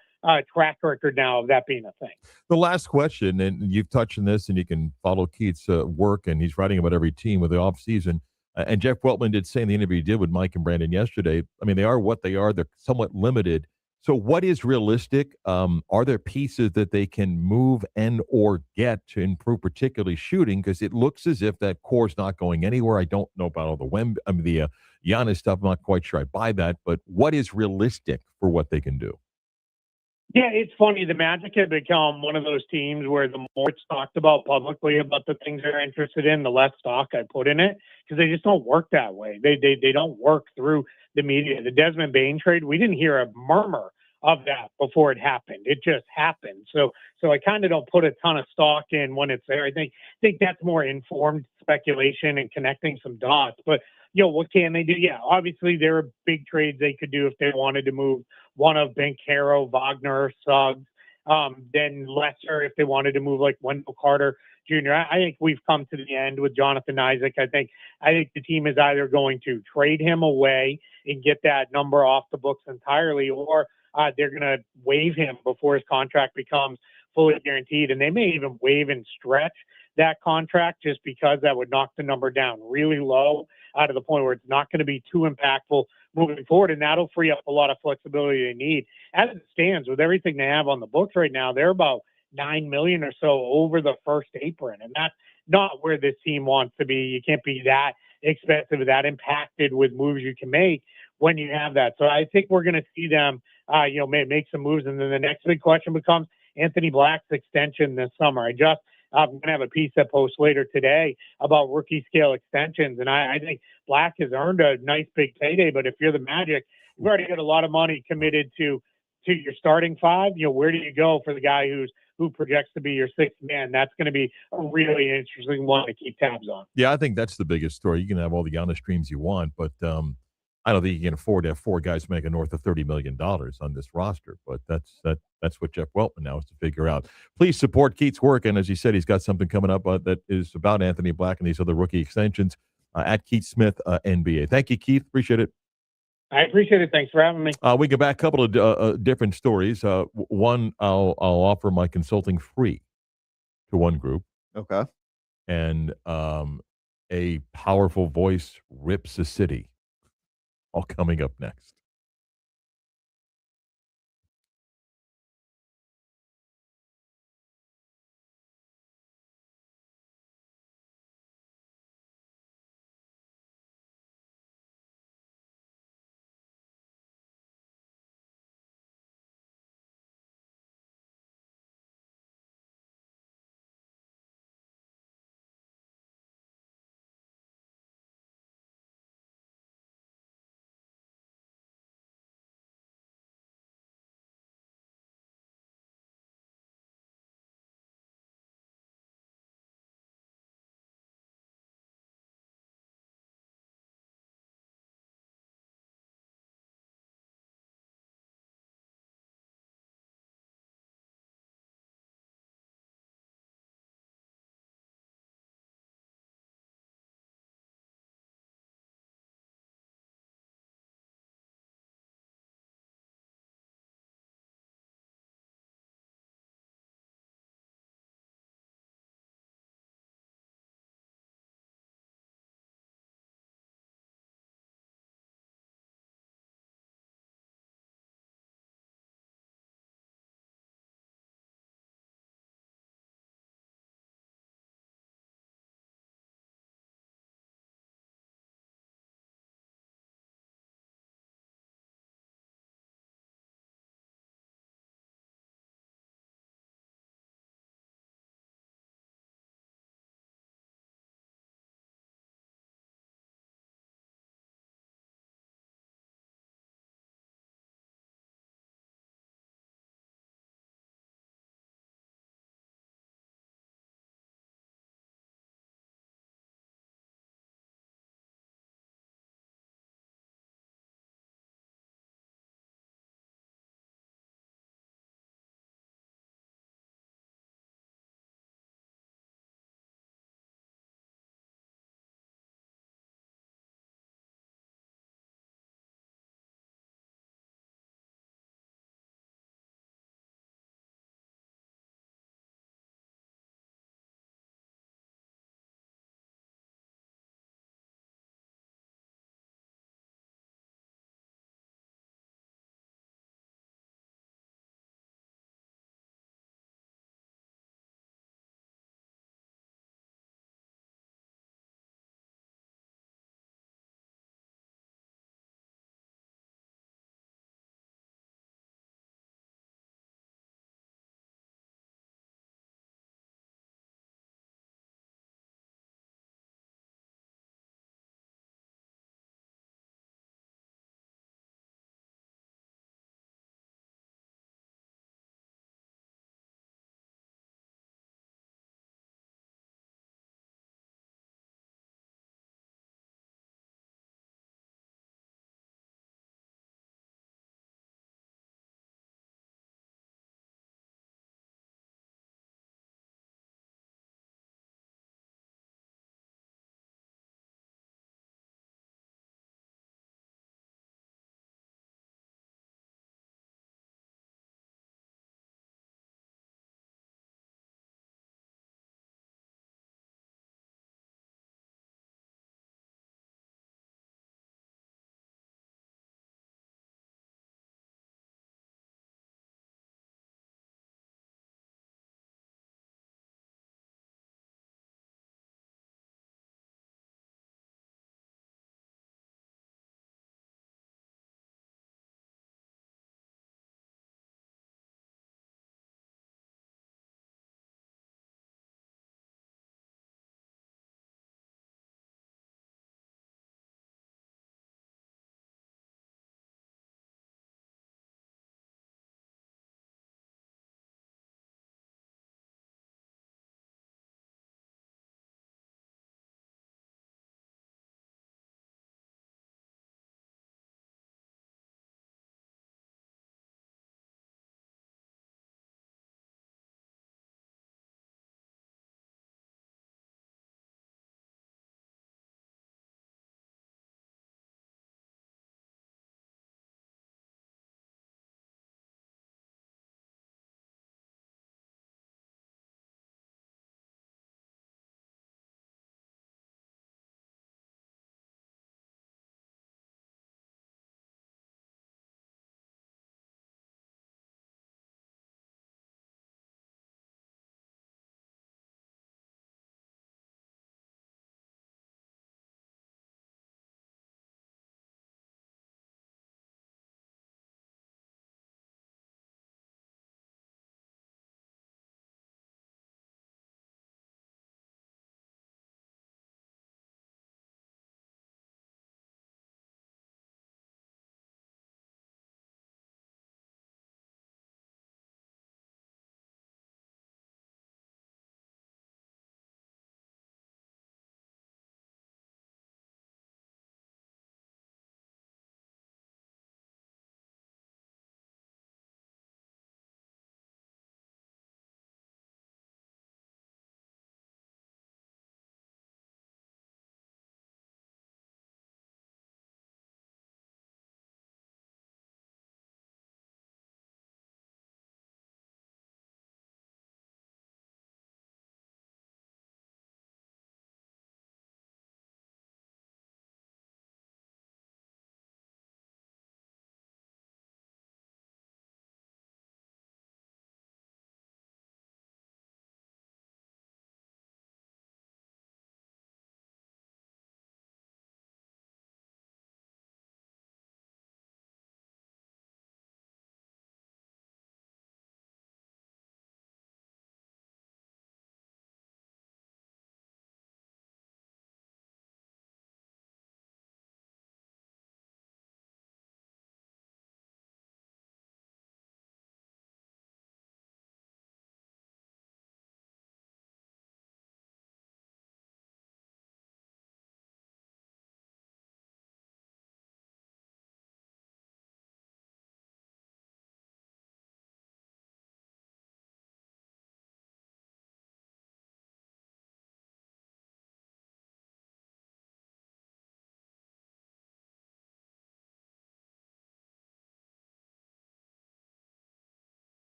track record now of that being a thing. The last question, and you've touched on this, and you can follow Keith's work, and he's writing about every team with the offseason. And Jeff Weltman did say in the interview he did with Mike and Brandon yesterday, I mean, they are what they are. They're somewhat limited. So what is realistic? Are there pieces that they can move and or get to improve, particularly shooting? Because it looks as if that core is not going anywhere. I don't know about all the Giannis stuff. I'm not quite sure I buy that. But what is realistic for what they can do? Yeah, it's funny. The Magic have become one of those teams where the more it's talked about publicly about the things they're interested in, the less stock I put in it, because they just don't work that way. They don't work through the media. The Desmond Bain trade, we didn't hear a murmur of that before it happened. It just happened. So I kind of don't put a ton of stock in when it's there. I think that's more informed speculation and connecting some dots. But, you know, what can they do? Yeah, obviously there are big trades they could do if they wanted to move one of Banchero, Wagner, Suggs, then lesser if they wanted to move like Wendell Carter Jr. I think we've come to the end with Jonathan Isaac. I think the team is either going to trade him away and get that number off the books entirely, or they're going to waive him before his contract becomes fully guaranteed. And they may even waive and stretch that contract just because that would knock the number down really low, out of the point where it's not going to be too impactful moving forward. And that'll free up a lot of flexibility they need. As it stands, with everything they have on the books right now, they're about $9 million or so over the first apron. And that's not where this team wants to be. You can't be that expensive, that impacted with moves you can make when you have that. So I think we're going to see them, make some moves. And then the next big question becomes Anthony Black's extension this summer. I'm going to have a piece that posts later today about rookie scale extensions. And I think Black has earned a nice big payday, but if you're the Magic, you've already got a lot of money committed to your starting five. You know, where do you go for the guy who projects to be your sixth man? That's going to be a really interesting one to keep tabs on. Yeah, I think that's the biggest story. You can have all the Giannis dreams you want, but I don't think you can afford to have four guys making north of $30 million on this roster. But that's what Jeff Weltman now has to figure out. Please support Keith's work, and as he said, he's got something coming up that is about Anthony Black and these other rookie extensions at Keith Smith NBA. Thank you, Keith. Appreciate it. I appreciate it. Thanks for having me. We go back a couple of different stories. One, I'll offer my consulting free to one group. Okay. And a powerful voice rips a city. All coming up next.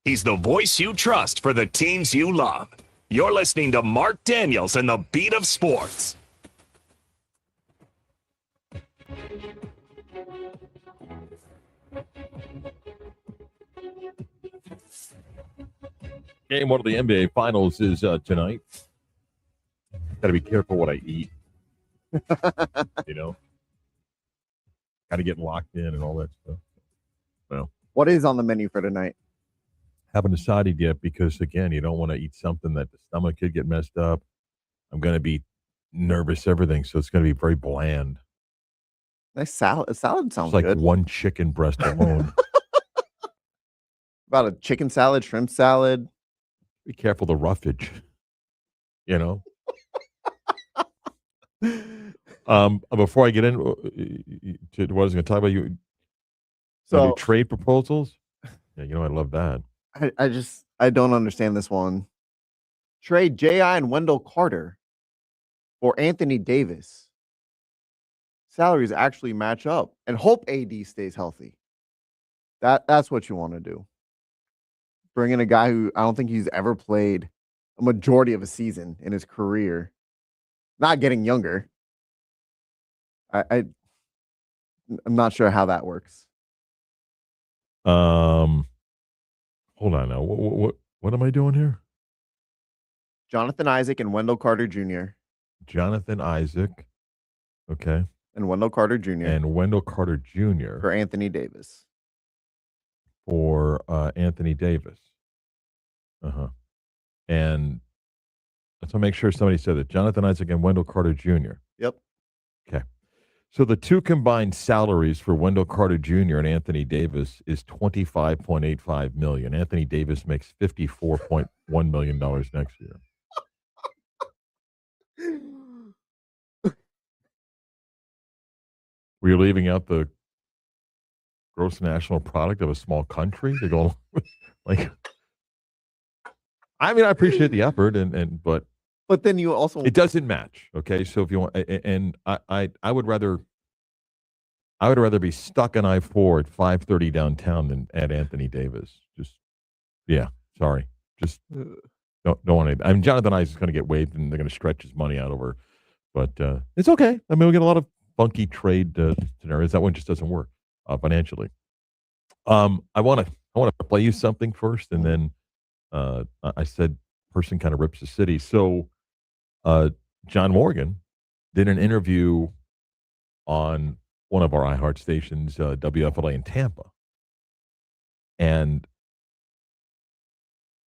He's the voice you trust for the teams you love. You're listening to Marc Daniels and the Beat of Sports. Game one of the NBA Finals is tonight. Got to be careful what I eat. You know, got to get locked in and all that stuff. Well, What is on the menu for tonight? haven't decided yet because, again, you don't want to eat something that the stomach could get messed up. I'm going to be nervous, everything, so it's going to be very bland. Nice salad. A salad sounds It's like good. one chicken breast alone. About a chicken salad, shrimp salad. Be careful the roughage. You know. Before I get in to what I was going to talk about, you So trade proposals. Yeah, I love that. I don't understand this one. Trade J.I. and Wendell Carter for Anthony Davis. Salaries actually match up, and hope AD stays healthy. That's what you want to do. Bring in a guy who I don't think he's ever played a majority of a season in his career. Not getting younger. I'm not sure how that works. Hold on now. What am I doing here? Jonathan Isaac and Wendell Carter Jr. Jonathan Isaac, okay, and Wendell Carter Jr. and Wendell Carter Jr. for Anthony Davis. for Anthony Davis. And let's make sure somebody said that. Jonathan Isaac and Wendell Carter Jr. Yep. Okay. So the two combined salaries for Wendell Carter Jr. and Anthony Davis is $25.85 million. Anthony Davis makes $54.1 million next year. Were you leaving out the gross national product of a small country to go like? I mean, I appreciate the effort, but then you also it doesn't match. Okay, so if you want, and I would rather be stuck on I-4 at 5:30 downtown than at Anthony Davis. Just sorry, just don't want to. I mean, Jonathan Isaac is going to get waived, and they're going to stretch his money out over, but it's okay. I mean, we get a lot of funky trade scenarios. That one just doesn't work financially. I want to play you something first, and then I said person kind of rips the city. So John Morgan did an interview on one of our iHeart stations, WFLA in Tampa. And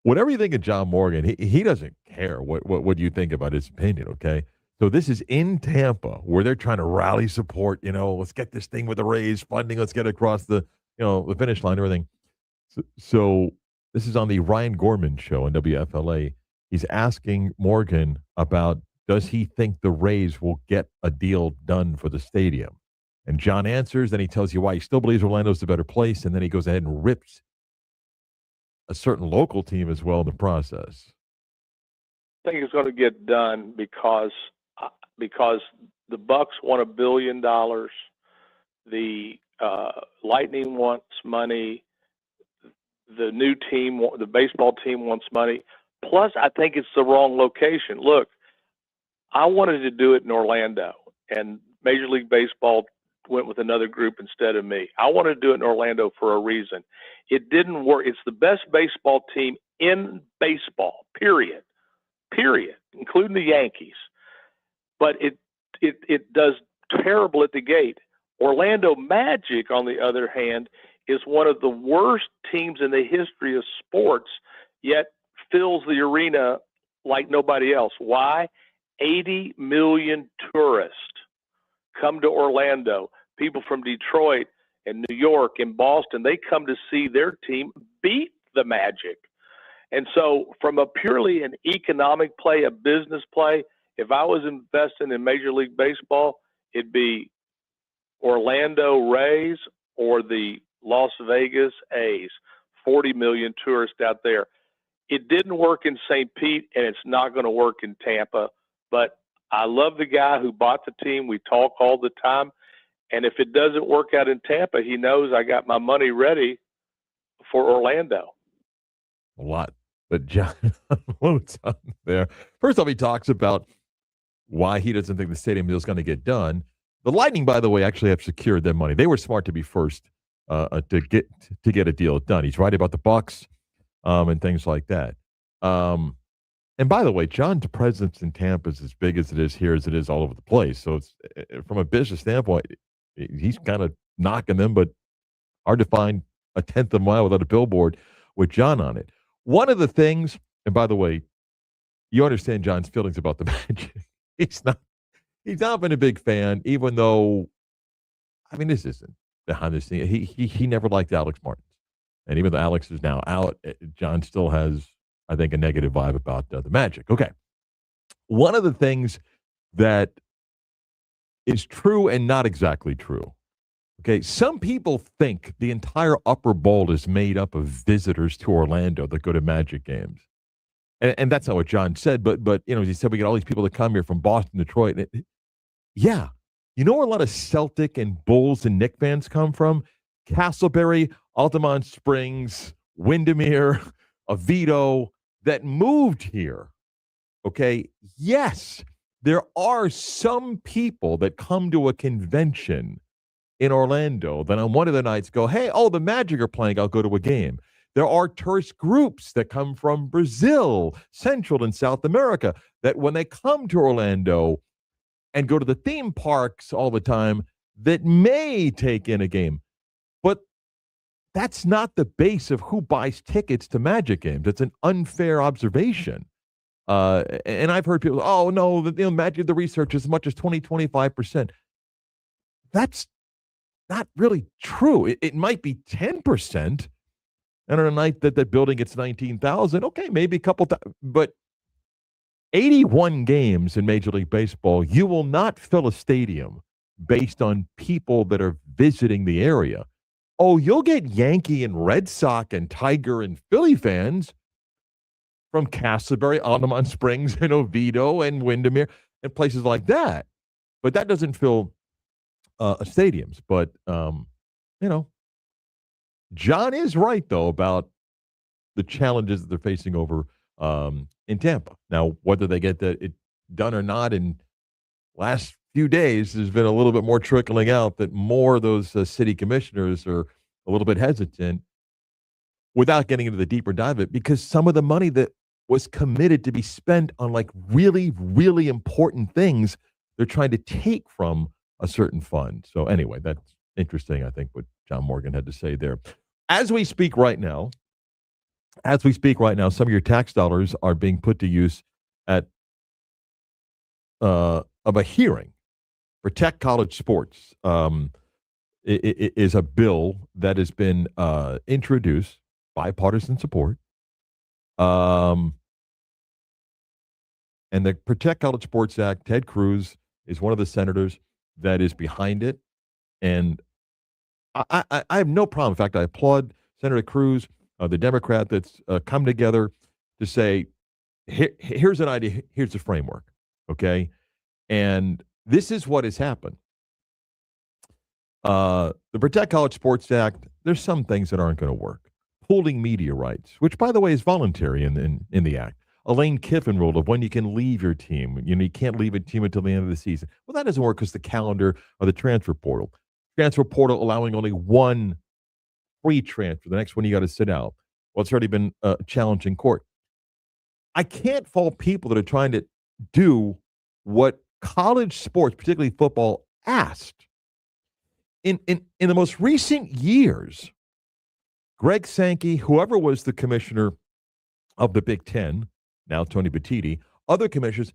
whatever you think of John Morgan, he doesn't care what you think about his opinion, okay? So this is in Tampa where they're trying to rally support, let's get this thing with the Rays funding, let's get across the finish line, everything. So this is on the Ryan Gorman show on WFLA. He's asking Morgan about, does he think the Rays will get a deal done for the stadium? And John answers, then he tells you why he still believes Orlando's the better place, and then he goes ahead and rips a certain local team as well in the process. I think it's going to get done because the Bucks want $1 billion. The Lightning wants money. The new team, the baseball team, wants money. Plus, I think it's the wrong location. Look, I wanted to do it in Orlando, and Major League Baseball went with another group instead of me. I wanted to do it in Orlando for a reason. It didn't work. It's the best baseball team in baseball, period, including the Yankees. But it does terrible at the gate. Orlando Magic, on the other hand, is one of the worst teams in the history of sports, yet fills the arena like nobody else. Why? 80 million tourists come to Orlando. People from Detroit and New York and Boston, they come to see their team beat the Magic. And so from a purely an economic play, a business play, if I was investing in Major League Baseball, it'd be Orlando Rays or the Las Vegas A's. 40 million tourists out there. It didn't work in St. Pete, and it's not going to work in Tampa. But I love the guy who bought the team. We talk all the time. And if it doesn't work out in Tampa, he knows I got my money ready for Orlando. a lot that John unloads on there. First off, he talks about why he doesn't think the stadium deal is going to get done. The Lightning, by the way, actually have secured their money. They were smart to be first to get a deal done. He's right about the Bucks and things like that. And by the way, John's presence in Tampa is as big as it is here as it is all over the place. So it's from a business standpoint, he's kind of knocking them, but hard to find a tenth of a mile without a billboard with John on it. One of the things, and by the way, you understand John's feelings about the Magic. He's not been a big fan, even though, I mean, this isn't behind the scenes. He never liked Alex Martin. And even though Alex is now out, John still has, I think, a negative vibe about the Magic. Okay. One of the things that is true and not exactly true. Okay. Some people think the entire upper bowl is made up of visitors to Orlando that go to Magic games. And that's not what John said. But you know, he said we get all these people that come here from Boston, Detroit. Yeah. You know where a lot of Celtic and Bulls and Knicks fans come from? Castleberry, Altamont Springs, Windermere, Oviedo, that moved here. Okay. Yes, there are some people that come to a convention in Orlando that on one of the nights go, hey, the Magic are playing, I'll go to a game. There are tourist groups that come from Brazil, Central and South America, that when they come to Orlando and go to the theme parks all the time, that may take in a game. But that's not the base of who buys tickets to Magic games. It's an unfair observation. And I've heard people, no, Magic, the research is as much as 20-25%. That's not really true. It might be 10%. And on a night that building gets 19,000, okay, maybe a couple, but 81 games in Major League Baseball, you will not fill a stadium based on people that are visiting the area. Oh, you'll get Yankee and Red Sox and Tiger and Philly fans from Castleberry, Altamont Springs, and Oviedo and Windermere and places like that. But that doesn't fill stadiums. But, John is right, though, about the challenges that they're facing over in Tampa. Now, whether they get it done or not in last few days, there's been a little bit more trickling out that more of those city commissioners are a little bit hesitant without getting into the deeper dive of it, because some of the money that was committed to be spent on like really, really important things, they're trying to take from a certain fund. So anyway, that's interesting, I think, what John Morgan had to say there. As we speak right now, some of your tax dollars are being put to use at of a hearing. Protect College Sports it is a bill that has been introduced, bipartisan support. And the Protect College Sports Act, Ted Cruz is one of the senators that is behind it. And I have no problem. In fact, I applaud Senator Cruz, the Democrat that's come together to say, here's an idea, here's the framework, okay? And this is what has happened. The Protect College Sports Act, there's some things that aren't going to work. Pooling media rights, which, by the way, is voluntary in the act. Lane Kiffin rule of when you can leave your team. You can't leave a team until the end of the season. Well, that doesn't work because the calendar or the transfer portal. Transfer portal allowing only one free transfer. The next one you got to sit out. Well, it's already been challenged in court. I can't fault people that are trying to do what college sports, particularly football, asked. In the most recent years, Greg Sankey, whoever was the commissioner of the Big Ten, now Tony Petitti, other commissioners,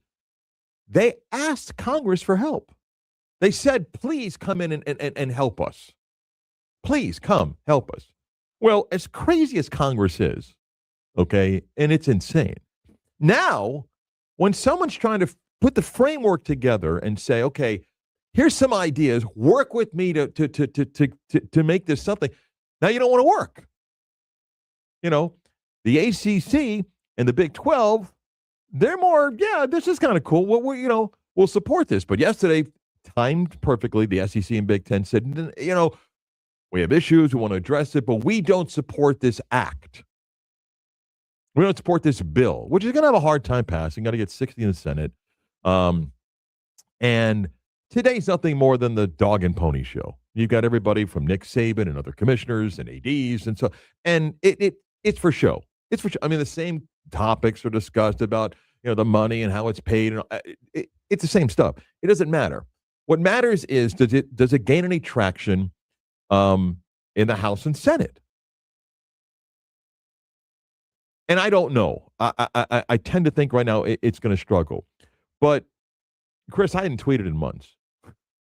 they asked Congress for help. They said, please come in and help us. Please come help us. Well, as crazy as Congress is, okay, and it's insane. Now, when someone's trying to put the framework together and say, okay, here's some ideas, work with me to make this something. Now you don't want to work. The ACC and the Big 12, they're more, this is kind of cool. We'll support this. But yesterday, timed perfectly, the SEC and Big Ten said, we have issues, we want to address it, but we don't support this act. We don't support this bill, which is going to have a hard time passing. Got to get 60 in the Senate. And today's nothing more than the dog and pony show. You've got everybody from Nick Saban and other commissioners and ADs and so, and it's for show. It's for show. I mean, the same topics are discussed about, the money and how it's paid. And it's the same stuff. It doesn't matter. What matters is, does it gain any traction in the House and Senate? And I don't know. I tend to think right now it's going to struggle. But Chris, I hadn't tweeted in months.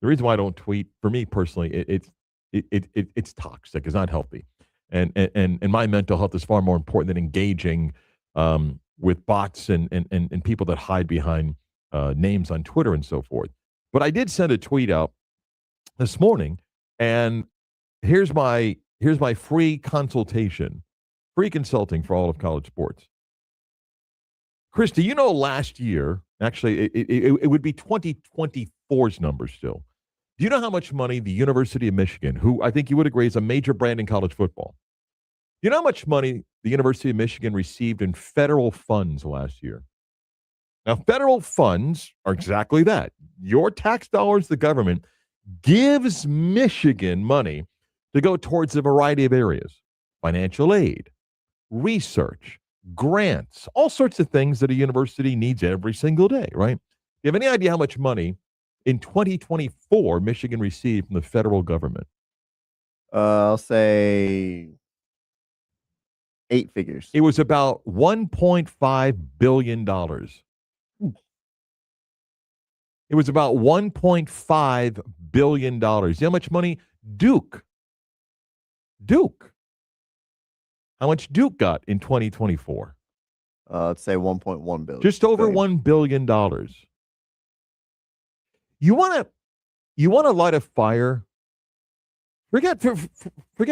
The reason why I don't tweet, for me personally, it's toxic. It's not healthy, and my mental health is far more important than engaging with bots and people that hide behind names on Twitter and so forth. But I did send a tweet out this morning, and here's my free consultation, free consulting for all of college sports. Chris, do you know last year? Actually, it would be 2024's numbers still. Do you know how much money the University of Michigan, who I think you would agree is a major brand in college football, do you know how much money the University of Michigan received in federal funds last year? Now, federal funds are exactly that. Your tax dollars, the government, gives Michigan money to go towards a variety of areas: financial aid, research, grants, all sorts of things that a university needs every single day, right? You have any idea how much money in 2024 Michigan received from the federal government? I'll say 8 figures. It was about $1.5 billion. It was about $1.5 billion. You know how much money Duke, how much Duke got in 2024? Let's say 1.1 billion. Just over $1 billion. You want to light a fire? Forget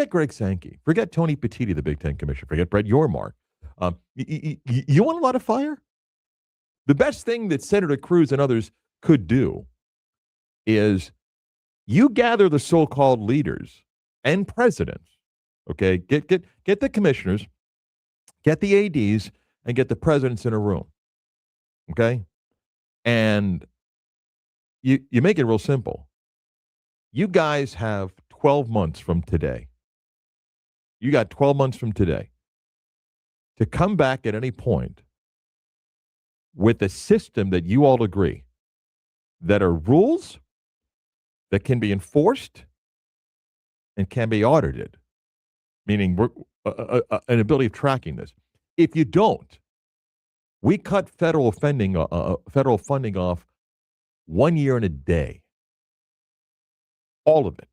Greg Sankey. Forget Tony Petitti, the Big Ten commissioner. Forget Brett Yormark. You want to light a fire? The best thing that Senator Cruz and others could do is you gather the so-called leaders and presidents. Okay, get the commissioners, get the ADs, and get the presidents in a room. Okay, and you make it real simple. You guys have 12 months from today. You got 12 months from today to come back at any point with a system that you all agree that are rules that can be enforced and can be audited. Meaning an ability of tracking this. If you don't, we cut federal funding off 1 year and a day. All of it.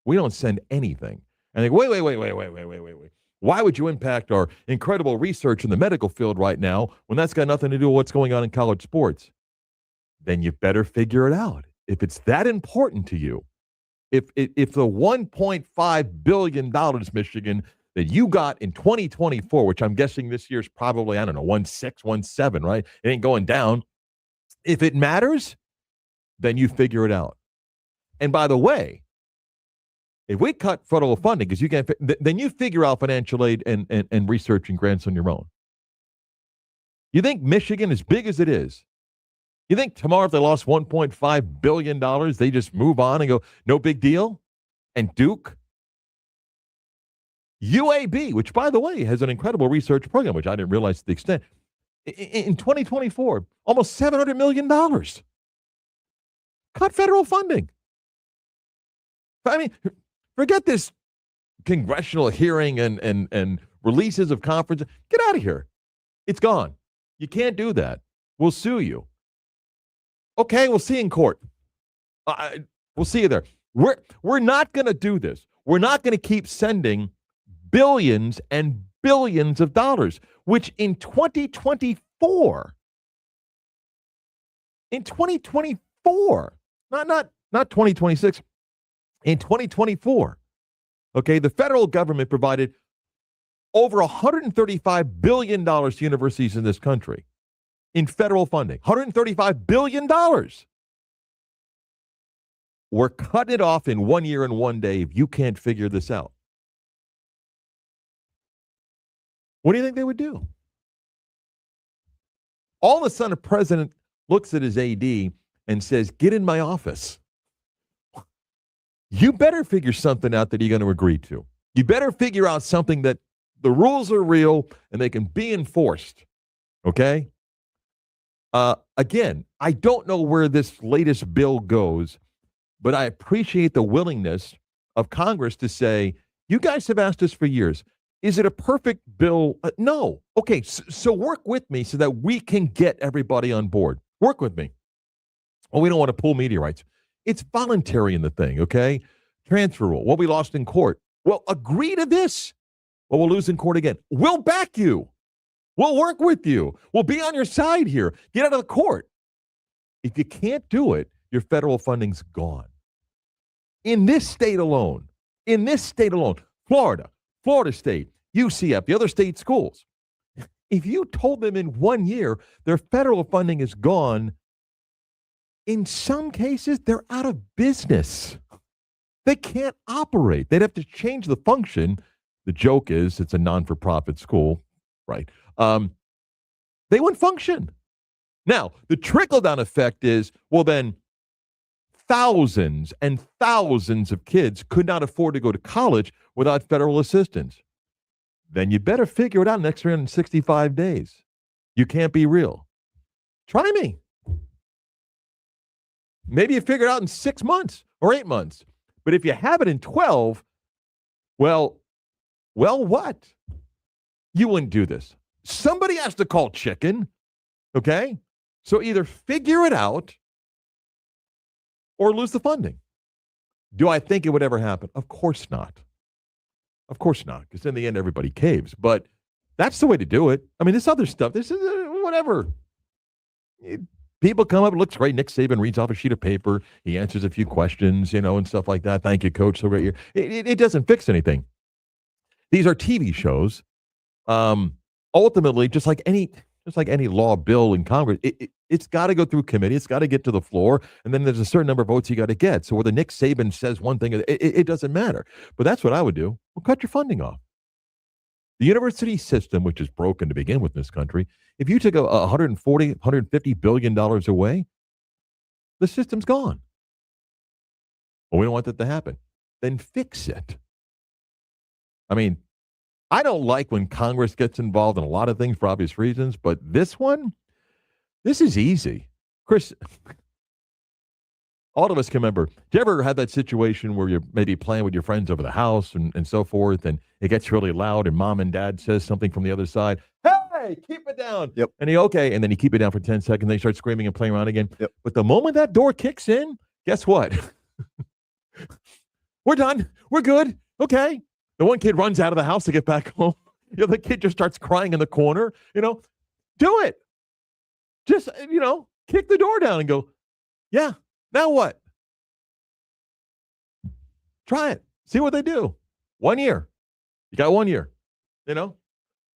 We don't send anything. And they go, wait. Why would you impact our incredible research in the medical field right now when that's got nothing to do with what's going on in college sports? Then you better figure it out. If it's that important to you, if the $1.5 billion, Michigan, that you got in 2024, which I'm guessing this year's probably, 1.6, 1.7, right? It ain't going down. If it matters, then you figure it out. And by the way, if we cut federal funding, because you can't, then you figure out financial aid and research and grants on your own. You think Michigan, as big as it is, you think tomorrow if they lost $1.5 billion, they just move on and go, no big deal? And Duke? UAB, which, by the way, has an incredible research program, which I didn't realize to the extent. In 2024, almost $700 million. Cut federal funding. I mean, forget this congressional hearing and releases of conferences. Get out of here. It's gone. You can't do that. We'll sue you. Okay, we'll see you in court. We'll see you there. We're not going to do this. We're not going to keep sending billions and billions of dollars, which in 2024, not 2026, in 2024, okay, the federal government provided over $135 billion to universities in this country. In federal funding, $135 billion. We're cutting it off in 1 year and 1 day if you can't figure this out. What do you think they would do? All of a sudden, a president looks at his AD and says, get in my office. You better figure something out that you're going to agree to. You better figure out something that the rules are real and they can be enforced. Okay? Again, I don't know where this latest bill goes, but I appreciate the willingness of Congress to say, you guys have asked us for years. Is it a perfect bill? No. Okay, so work with me so that we can get everybody on board. Work with me. Well, we don't want to pull meteorites. It's voluntary in the thing, okay? Transfer rule. Well, we lost in court. Well, agree to this. Well, we'll lose in court again. We'll back you. We'll work with you. We'll be on your side here. Get out of the court. If you can't do it, your federal funding's gone. In this state alone, Florida State, UCF, the other state schools, if you told them in 1 year their federal funding is gone, in some cases, they're out of business. They can't operate. They'd have to change the function. The joke is it's a non-for-profit school, right? They wouldn't function. Now, the trickle-down effect is, well, then thousands and thousands of kids could not afford to go to college without federal assistance. Then you better figure it out in the next 365 days. You can't be real. Try me. Maybe you figure it out in 6 months or 8 months. But if you have it in 12, well, what? You wouldn't do this. Somebody has to call chicken, okay? So either figure it out or lose the funding. Do I think it would ever happen? Of course not. Of course not, because in the end, everybody caves. But that's the way to do it. I mean, this other stuff, this is whatever. People come up, it looks great. Nick Saban reads off a sheet of paper. He answers a few questions, and stuff like that. Thank you, coach. So great year. It doesn't fix anything. These are TV shows. Ultimately, just like any law bill in Congress, it's got to go through committee. It's got to get to the floor, and then there's a certain number of votes you got to get. So whether Nick Saban says one thing, it doesn't matter. But that's what I would do. Well, cut your funding off. The university system, which is broken to begin with in this country, if you took $140, $150 billion away, the system's gone. Well, we don't want that to happen. Then fix it. I mean, I don't like when Congress gets involved in a lot of things for obvious reasons, but this is easy. Chris, all of us can remember, do you ever have that situation where you're maybe playing with your friends over the house and so forth, and it gets really loud and mom and dad says something from the other side, hey, keep it down. Yep. And and then you keep it down for 10 seconds, they start screaming and playing around again. Yep. But the moment that door kicks in, guess what? We're done. We're good. Okay. The one kid runs out of the house to get back home. The kid just starts crying in the corner. Do it. Just, kick the door down and go, yeah, now what? Try it. See what they do. 1 year. You got 1 year.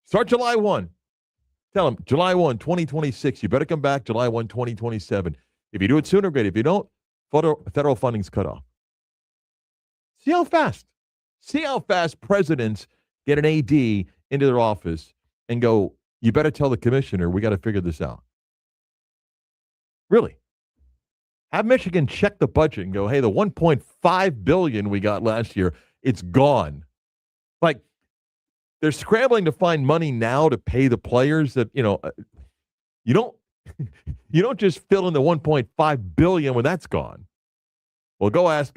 Start July 1. Tell them, July 1, 2026. You better come back July 1, 2027. If you do it sooner, great. If you don't, federal funding's cut off. See how fast presidents get an AD into their office and go, you better tell the commissioner, we got to figure this out. Really. Have Michigan check the budget and go, hey, the $1.5 billion we got last year, it's gone. Like, they're scrambling to find money now to pay the players that, you don't just fill in the $1.5 billion when that's gone. Well, go ask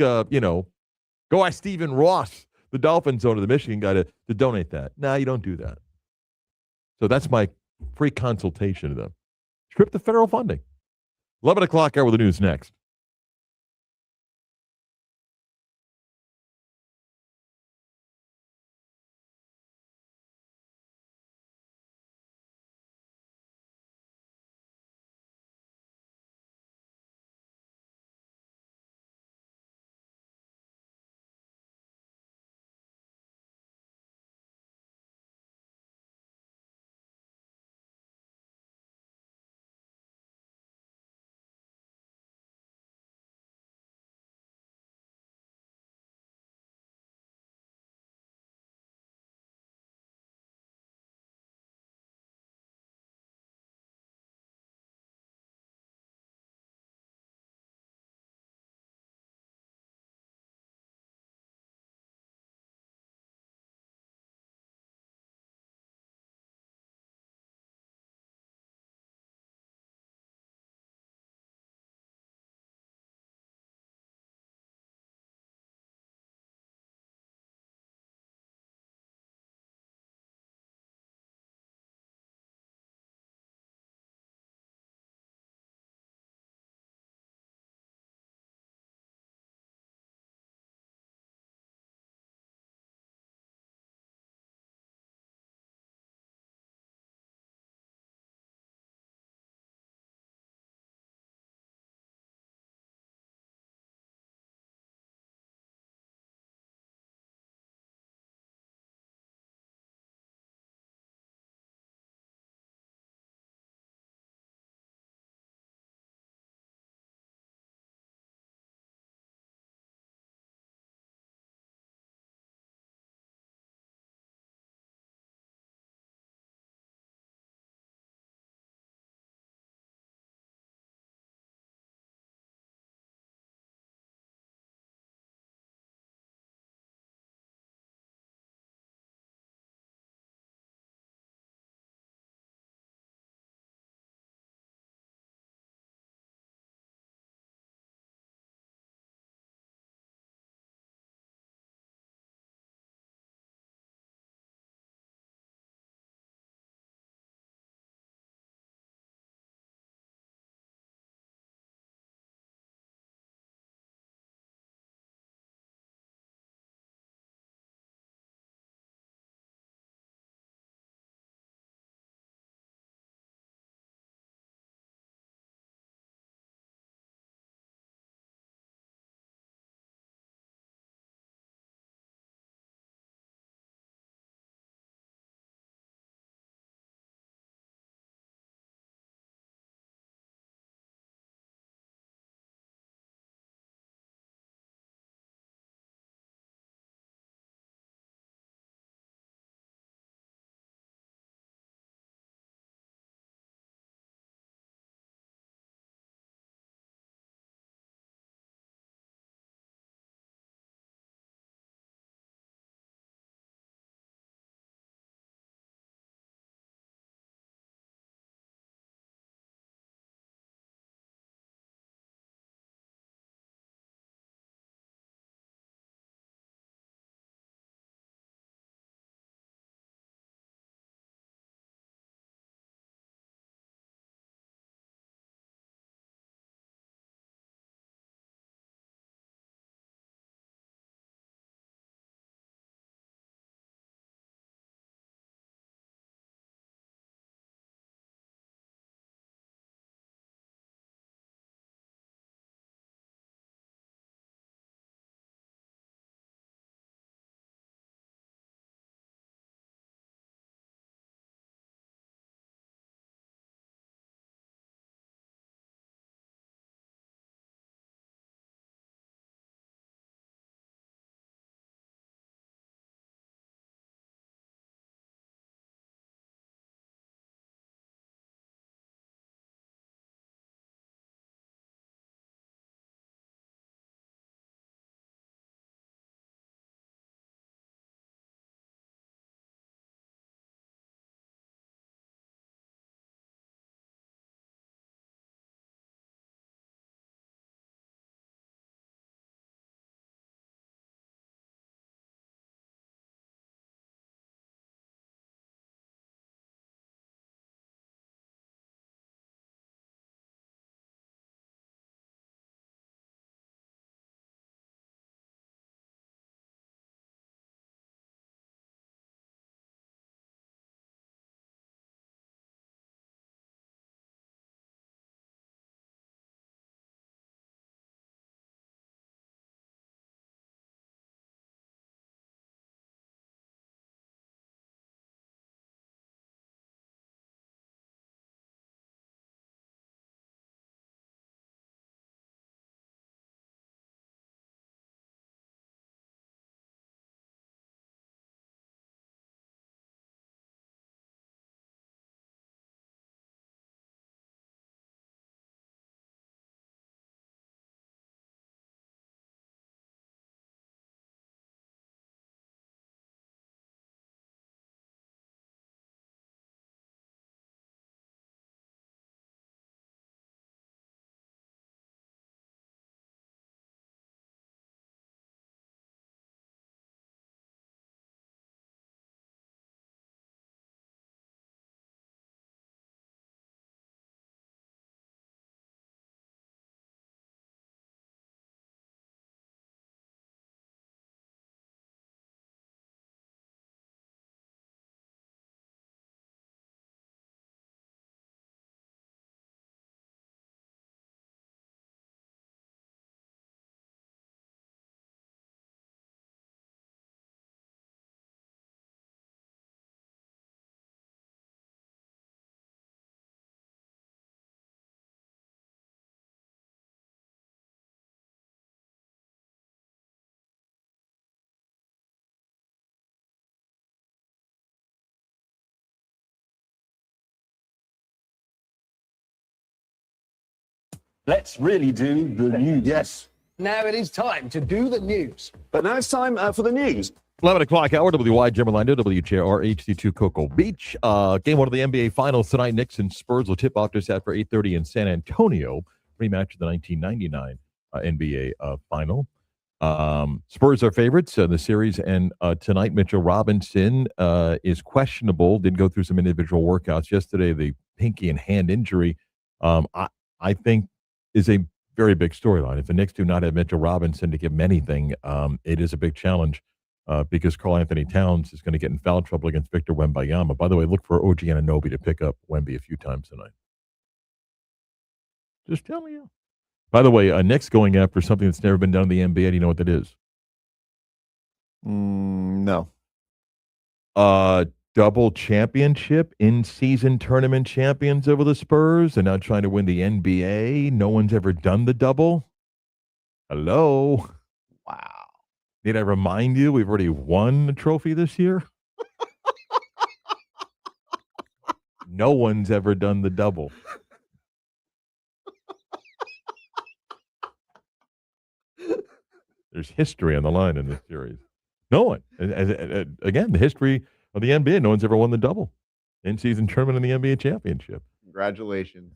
Stephen Ross, the Dolphins owner, the Michigan guy, to donate that. No, you don't do that. So that's my free consultation to them. Strip the federal funding. 11 o'clock hour with the news next. Let's really do the news. Yes. Now it is time to do the news. But now it's time for the news. 11 o'clock hour, WY Jim Orlando, WJR HD2 Cocoa Beach. Game one of the NBA Finals tonight. Knicks and Spurs will tip off just after 8:30 in San Antonio. Rematch of the 1999 NBA Final. Spurs are favorites in the series, and tonight Mitchell Robinson is questionable. Did go through some individual workouts yesterday. The pinky and hand injury, I think, is a very big storyline. If the Knicks do not have Mitchell Robinson to give them anything, it is a big challenge. Because Karl Anthony Towns is going to get in foul trouble against Victor Wembanyama. By the way, look for OG Anunoby to pick up Wemby a few times tonight. Just telling you. By the way, Knicks going after something that's never been done in the NBA. Do you know what that is? No. Double championship, in-season tournament champions over the Spurs. They're now trying to win the NBA. No one's ever done the double. Hello. Wow. Need I remind you, we've already won the trophy this year? No one's ever done the double. There's history on the line in this series. No one. Again, the history of the NBA, no one's ever won the double. In-season tournament in the NBA championship. Congratulations.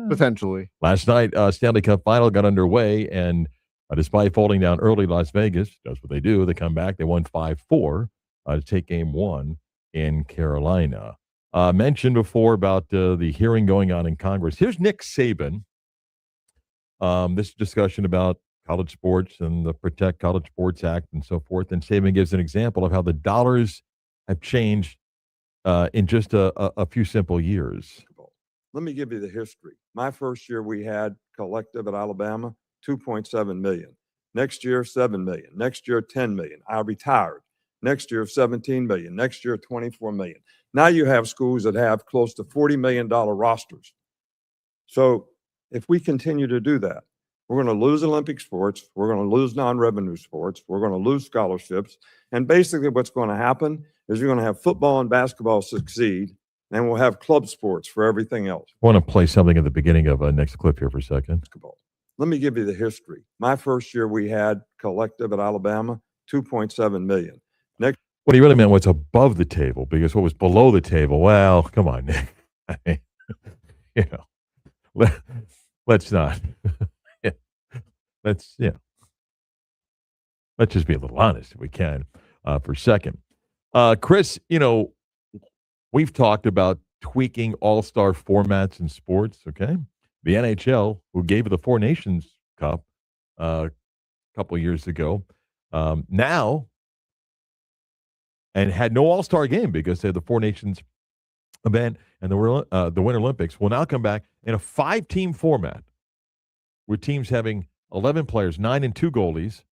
Potentially. Last night, Stanley Cup final got underway, and despite falling down early, Las Vegas does what they do. They come back. They won 5-4 to take game one in Carolina. Mentioned before about the hearing going on in Congress. Here's Nick Saban. This discussion about college sports and the Protect College Sports Act and so forth. And Saban gives an example of how the dollars have changed in just a few simple years. Let me give you the history. My first year we had collective at Alabama, 2.7 million. Next year, 7 million. Next year, 10 million. I retired. Next year, 17 million. Next year, 24 million. Now you have schools that have close to $40 million rosters. So if we continue to do that, we're going to lose Olympic sports. We're going to lose non-revenue sports. We're going to lose scholarships. And basically what's going to happen is you're going to have football and basketball succeed, and we'll have club sports for everything else. I want to play something at the beginning of next clip here for a second. Basketball. Let me give you the history. My first year we had collective at Alabama, 2.7 million. Next. What he really meant was above the table, because what was below the table, well, come on, Nick. I mean, let's not. Let's just be a little honest if we can for a second. Chris, we've talked about tweaking all-star formats in sports, okay? The NHL, who gave it the Four Nations Cup a couple of years ago, now, and had no all-star game because they had the Four Nations event and the Winter Olympics, will now come back in a 5-team format with teams having 11 players, 9 and 2 goalies,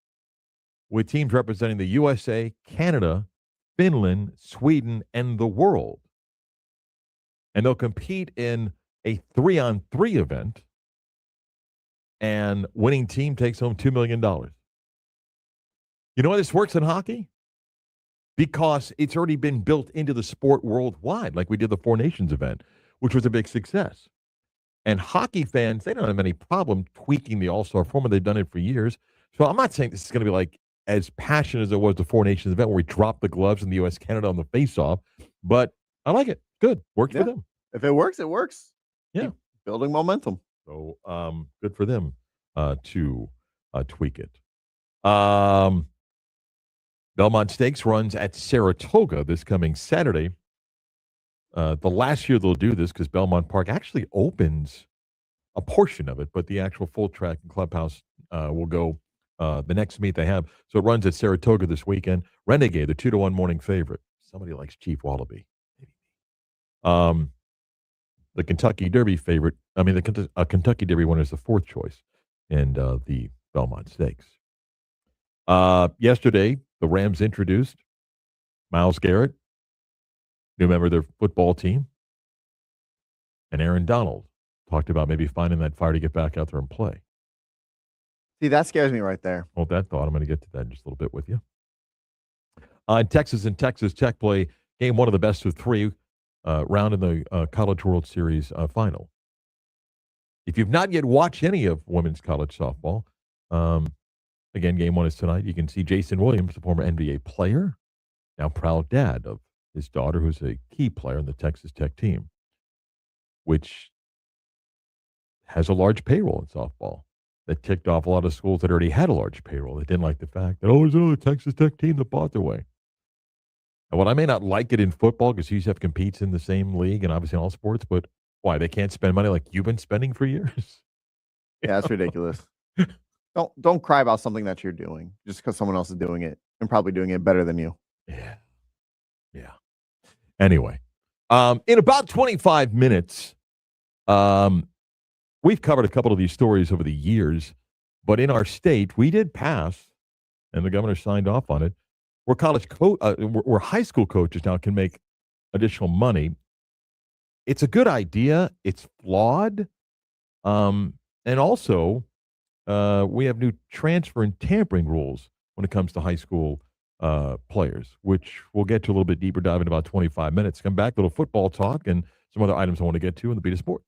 with teams representing the USA, Canada, Finland, Sweden, and the world. And they'll compete in a 3-on-3 event, and winning team takes home $2 million. You know why this works in hockey? Because it's already been built into the sport worldwide, like we did the Four Nations event, which was a big success. And hockey fans, they don't have any problem tweaking the all-star format. They've done it for years. So I'm not saying this is going to be like as passionate as it was the Four Nations event where we dropped the gloves in the U.S. Canada on the face-off, but I like it. Good. Works for them. If it works, it works. Yeah. Keep building momentum. So good for them to tweak it. Belmont Stakes runs at Saratoga this coming Saturday. The last year they'll do this because Belmont Park actually opens a portion of it, but the actual full track and clubhouse will go the next meet they have. So it runs at Saratoga this weekend. Renegade, the 2-1 morning favorite. Somebody likes Chief Wallaby. The Kentucky Derby favorite. I mean, the Kentucky Derby winner is the 4th choice in the Belmont Stakes. Yesterday, the Rams introduced Myles Garrett, new member of their football team, and Aaron Donald talked about maybe finding that fire to get back out there and play. See, that scares me right there. Hold that thought. I'm going to get to that in just a little bit with you. In Texas and Texas Tech play game one of the best of 3 round in the College World Series final. If you've not yet watched any of women's college softball, again, game one is tonight. You can see Jason Williams, the former NBA player, now proud dad of his daughter, who's a key player in the Texas Tech team, which has a large payroll in softball. That ticked off a lot of schools that already had a large payroll. They didn't like the fact that, there's another Texas Tech team that bought their way. And what I may not like it in football, because UCF competes in the same league and obviously in all sports, but why? They can't spend money like you've been spending for years? Yeah, that's ridiculous. Don't cry about something that you're doing just because someone else is doing it and probably doing it better than you. Yeah. Anyway, in about 25 minutes, we've covered a couple of these stories over the years, but in our state, we did pass, and the governor signed off on it, where where high school coaches now can make additional money. It's a good idea. It's flawed. And also, we have new transfer and tampering rules when it comes to high school players, which we'll get to a little bit deeper dive in about 25 minutes. Come back, a little football talk, and some other items I want to get to in the beat of sports.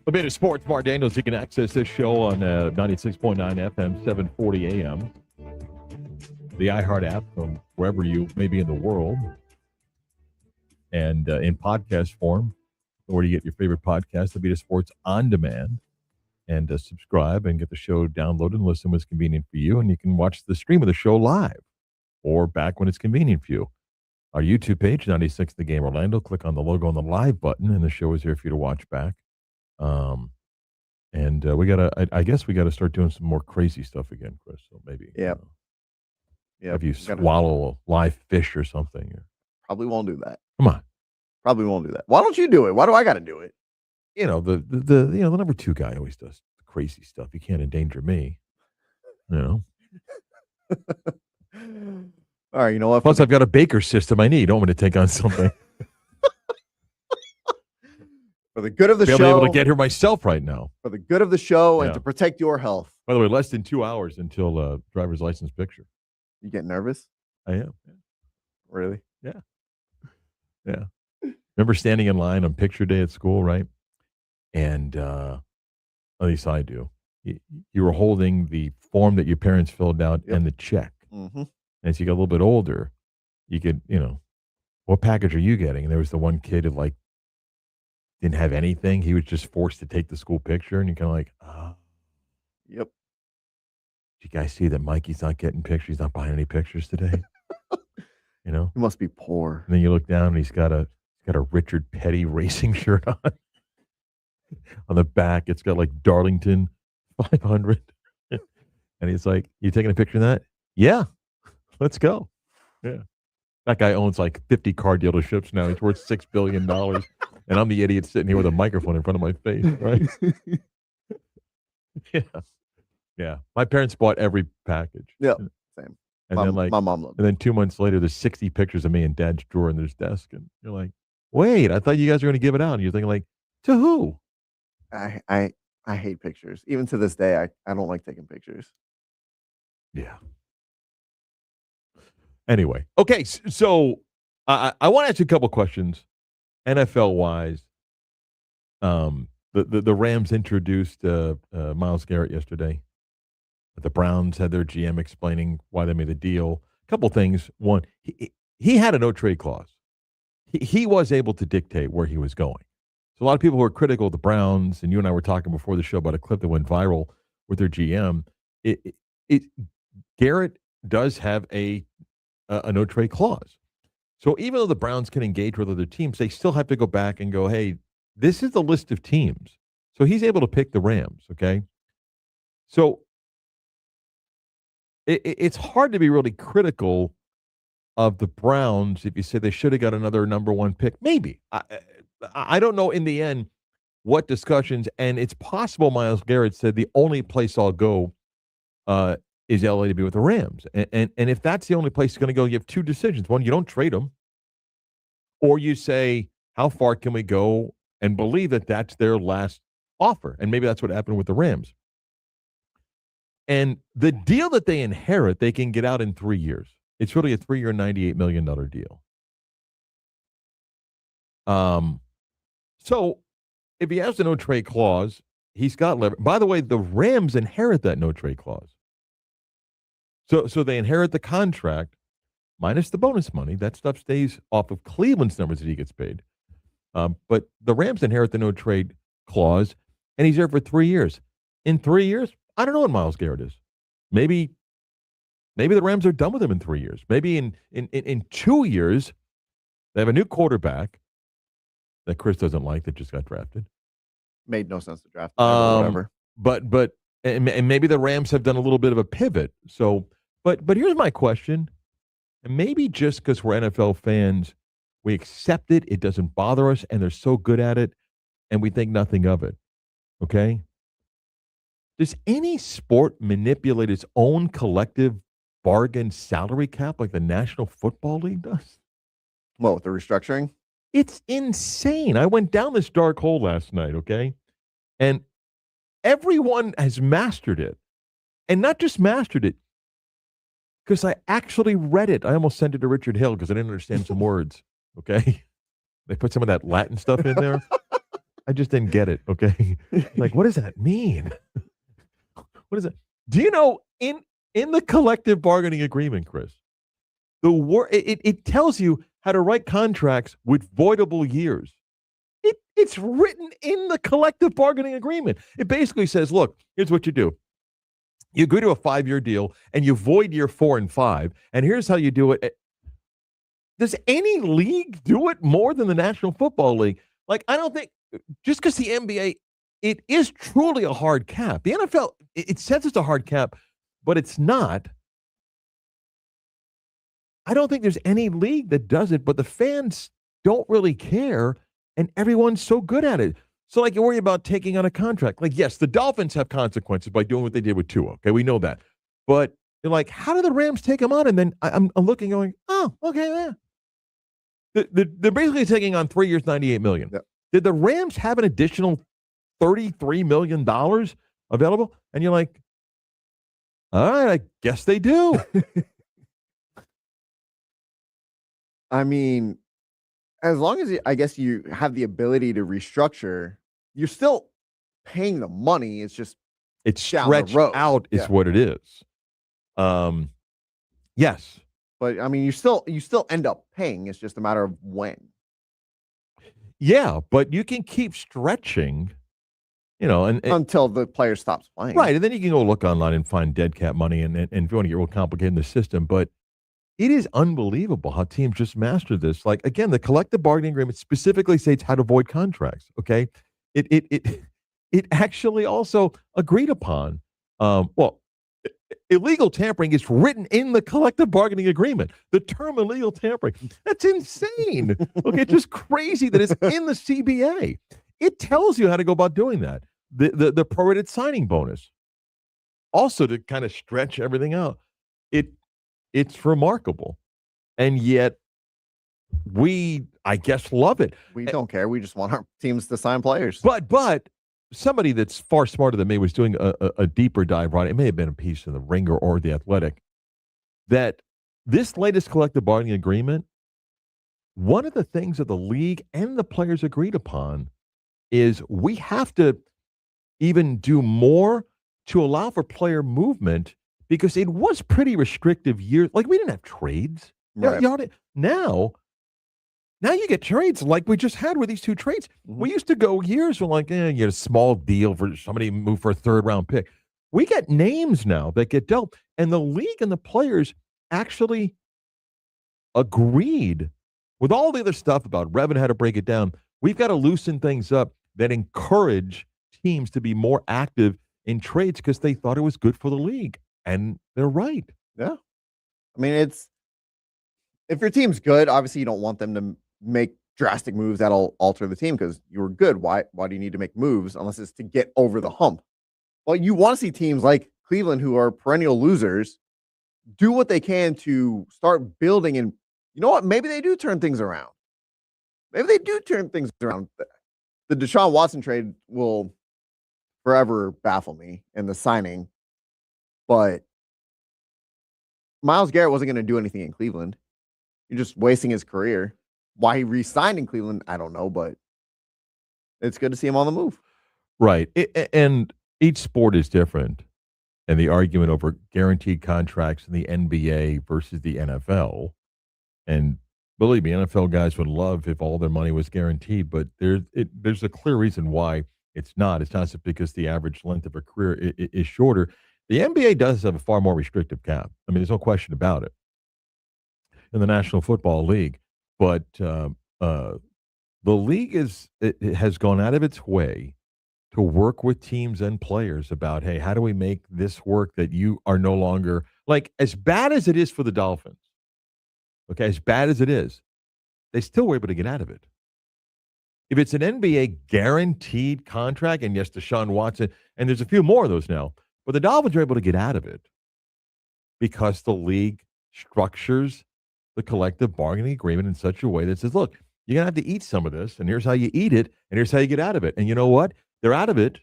A bit of sports. Marc Daniels. You can access this show on 96.9 FM, 740 AM. The iHeart app from wherever you may be in the world. And in podcast form, where you get your favorite podcast, the Beta Sports On Demand. And subscribe and get the show downloaded and listen when it's convenient for you. And you can watch the stream of the show live or back when it's convenient for you. Our YouTube page, 96 The Game Orlando. Click on the logo on the live button, and the show is here for you to watch back. I guess we gotta start doing some more crazy stuff again, Chris. So maybe, yeah, have you swallow a live fish or something? Probably won't do that. Come on, probably won't do that. Why don't you do it? Why do I got to do it? You know the number 2 guy always does the crazy stuff. You can't endanger me. You know. All right, you know what? Plus, I've got a baker system I need. You don't want me to take on something. For the good of the show. I'll be able to get here myself right now. For the good of the show and to protect your health. By the way, less than 2 hours until driver's license picture. You get nervous? I am. Really? Yeah. Yeah. Remember standing in line on picture day at school, right? And at least I do. You were holding the form that your parents filled out and the check. Mm-hmm. And as you got a little bit older, you could, what package are you getting? And there was the one kid who didn't have anything. He was just forced to take the school picture, and you're kind of like, oh. Yep. Did you guys see that Mikey's not getting pictures? He's not buying any pictures today. He must be poor. And then you look down, and he's got a Richard Petty racing shirt on. On the back, it's got Darlington 500. And he's like, "You taking a picture of that?" "Yeah, let's go." Yeah. That guy owns 50 car dealerships now. He's worth $6 billion. And I'm the idiot sitting here with a microphone in front of my face, right? Yeah. Yeah. My parents bought every package. Yeah. Same. And my mom loved it. And then 2 months later, there's 60 pictures of me in Dad's drawer in his desk. And you're like, wait, I thought you guys were going to give it out. And you're thinking to who? I hate pictures. Even to this day, I don't like taking pictures. Yeah. Anyway. Okay. So I want to ask you a couple questions. NFL wise, the Rams introduced Myles Garrett yesterday. The Browns had their GM explaining why they made the deal. A couple things. One, he had a no trade clause. He was able to dictate where he was going. So a lot of people who are critical of the Browns, and you and I were talking before the show about a clip that went viral with their GM. Garrett does have a no trade clause. So even though the Browns can engage with other teams, they still have to go back and go, hey, this is the list of teams. So he's able to pick the Rams, okay? So it's hard to be really critical of the Browns if you say they should have got another number 1 pick. Maybe. I don't know in the end what discussions, and it's possible Myles Garrett said the only place I'll go is LA to be with the Rams. And if that's the only place he's going to go, you have 2 decisions. One, you don't trade him, or you say, how far can we go and believe that that's their last offer? And maybe that's what happened with the Rams. And the deal that they inherit, they can get out in 3 years. It's really a 3-year, $98 million deal. So if he has a no-trade clause, he's got leverage. By the way, the Rams inherit that no-trade clause. So they inherit the contract minus the bonus money. That stuff stays off of Cleveland's numbers that he gets paid. But the Rams inherit the no-trade clause, and he's there for 3 years. In 3 years, I don't know what Myles Garrett is. Maybe the Rams are done with him in 3 years. Maybe in 2 years, they have a new quarterback that Chris doesn't like that just got drafted. Made no sense to draft him or whatever. But maybe the Rams have done a little bit of a pivot. So, but here's my question. And maybe just because we're NFL fans, we accept it. It doesn't bother us, and they're so good at it, and we think nothing of it. Okay? Does any sport manipulate its own collective bargain salary cap like the National Football League does? What, with the restructuring? It's insane. I went down this dark hole last night, okay? And everyone has mastered it. And not just mastered it, because I actually read it. I almost sent it to Richard Hill because I didn't understand some words. Okay. They put some of that Latin stuff in there. I just didn't get it. Okay. Like, what does that mean? What is it? Do you know in the collective bargaining agreement, Chris, it tells you how to write contracts with voidable years. It's written in the collective bargaining agreement. It basically says, look, here's what you do. You agree to a 5-year deal and you void year 4 and 5. And here's how you do it. Does any league do it more than the National Football League? Like, I don't think just because the NBA, it is truly a hard cap. The NFL, it says it's a hard cap, but it's not. I don't think there's any league that does it, but the fans don't really care, and everyone's so good at it. So, like, you worry about taking on a contract. Like, yes, the Dolphins have consequences by doing what they did with Tua. Okay, we know that. But you're like, how do the Rams take them on? And then I'm looking, going, oh, okay, yeah. They're basically taking on 3 years, $98 million. Yep. Did the Rams have an additional $33 million available? And you're like, all right, I guess they do. I mean, as long as I guess you have the ability to restructure, you're still paying the money. It's just it's down the stretched road. out is what it is. Yes. But I mean, you still end up paying. It's just a matter of when. Yeah, but you can keep stretching, and until the player stops playing. Right, and then you can go look online and find dead cap money, and if you want to get real complicated in the system, but it is unbelievable how teams just mastered this. Like, again, the collective bargaining agreement specifically states how to void contracts. Okay, it actually also agreed upon. Illegal tampering is written in the collective bargaining agreement. The term illegal tampering, that's insane. Okay, it's just crazy that it's in the CBA. It tells you how to go about doing that. The prorated signing bonus, also to kind of stretch everything out. It's remarkable, and yet we, I guess, love it. We don't care. We just want our teams to sign players. But somebody that's far smarter than me was doing a deeper dive on it. It may have been a piece in the Ringer or the Athletic, that this latest collective bargaining agreement, one of the things that the league and the players agreed upon is we have to even do more to allow for player movement, because it was pretty restrictive years. Like, we didn't have trades. Right. Now you get trades like we just had with these two trades. Mm-hmm. We used to go years with like, you get a small deal for somebody move for a 3rd-round pick. We get names now that get dealt, and the league and the players actually agreed with all the other stuff about Revin, how to break it down. We've got to loosen things up that encourage teams to be more active in trades because they thought it was good for the league. And they're right. Yeah. I mean, if your team's good, obviously you don't want them to make drastic moves that'll alter the team because you were good. Why do you need to make moves unless it's to get over the hump? Well, you want to see teams like Cleveland, who are perennial losers, do what they can to start building. And you know what? Maybe they do turn things around. The Deshaun Watson trade will forever baffle me in the signing. But Myles Garrett wasn't going to do anything in Cleveland. You're just wasting his career. Why he re-signed in Cleveland, I don't know, but it's good to see him on the move. Right. And each sport is different. And the argument over guaranteed contracts in the NBA versus the NFL. And believe me, NFL guys would love if all their money was guaranteed, but there's a clear reason why it's not. It's not just because the average length of a career is shorter. The NBA does have a far more restrictive cap. I mean, there's no question about it in the National Football League. But the league has gone out of its way to work with teams and players about, hey, how do we make this work that you are no longer, like, as bad as it is for the Dolphins, okay, as bad as it is, they still were able to get out of it. If it's an NBA guaranteed contract, and yes, Deshaun Watson, and there's a few more of those now, but the Dolphins are able to get out of it because the league structures the collective bargaining agreement in such a way that says, look, you're going to have to eat some of this, and here's how you eat it, and here's how you get out of it. And you know what? They're out of it.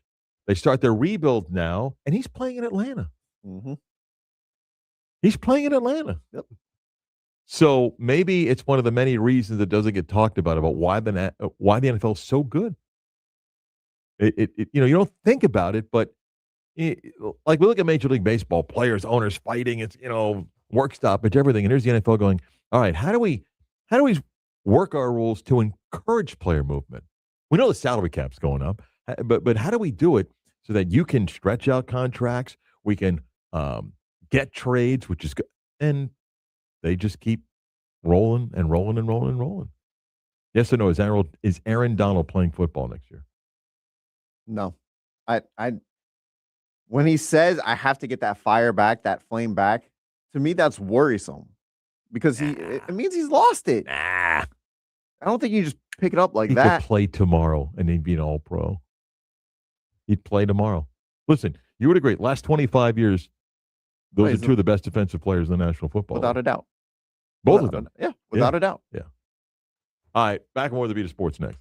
They start their rebuild now, and he's playing in Atlanta. Mm-hmm. He's playing in Atlanta. Yep. So maybe it's one of the many reasons that doesn't get talked about why the NFL is so good. You don't think about it, but like we look at Major League Baseball, players, owners fighting, it's work stoppage, everything, and here's the NFL going, all right, how do we work our rules to encourage player movement? We know the salary cap's going up, but how do we do it so that you can stretch out contracts? We can get trades, which is good, and they just keep rolling and rolling and rolling and rolling. Yes or no? Is Aaron Donald playing football next year? No, I when he says I have to get that fire back, that flame back, to me that's worrisome because it means he's lost it. Nah, I don't think you just pick it up like he that. could play tomorrow and he'd be an All-Pro. He'd play tomorrow. Listen, you would agree. Last 25 years, those are two of the best defensive players in the National Football League. Without a doubt. Both of them. Yeah, without a doubt. Yeah. All right, back more of the Beat of Sports next.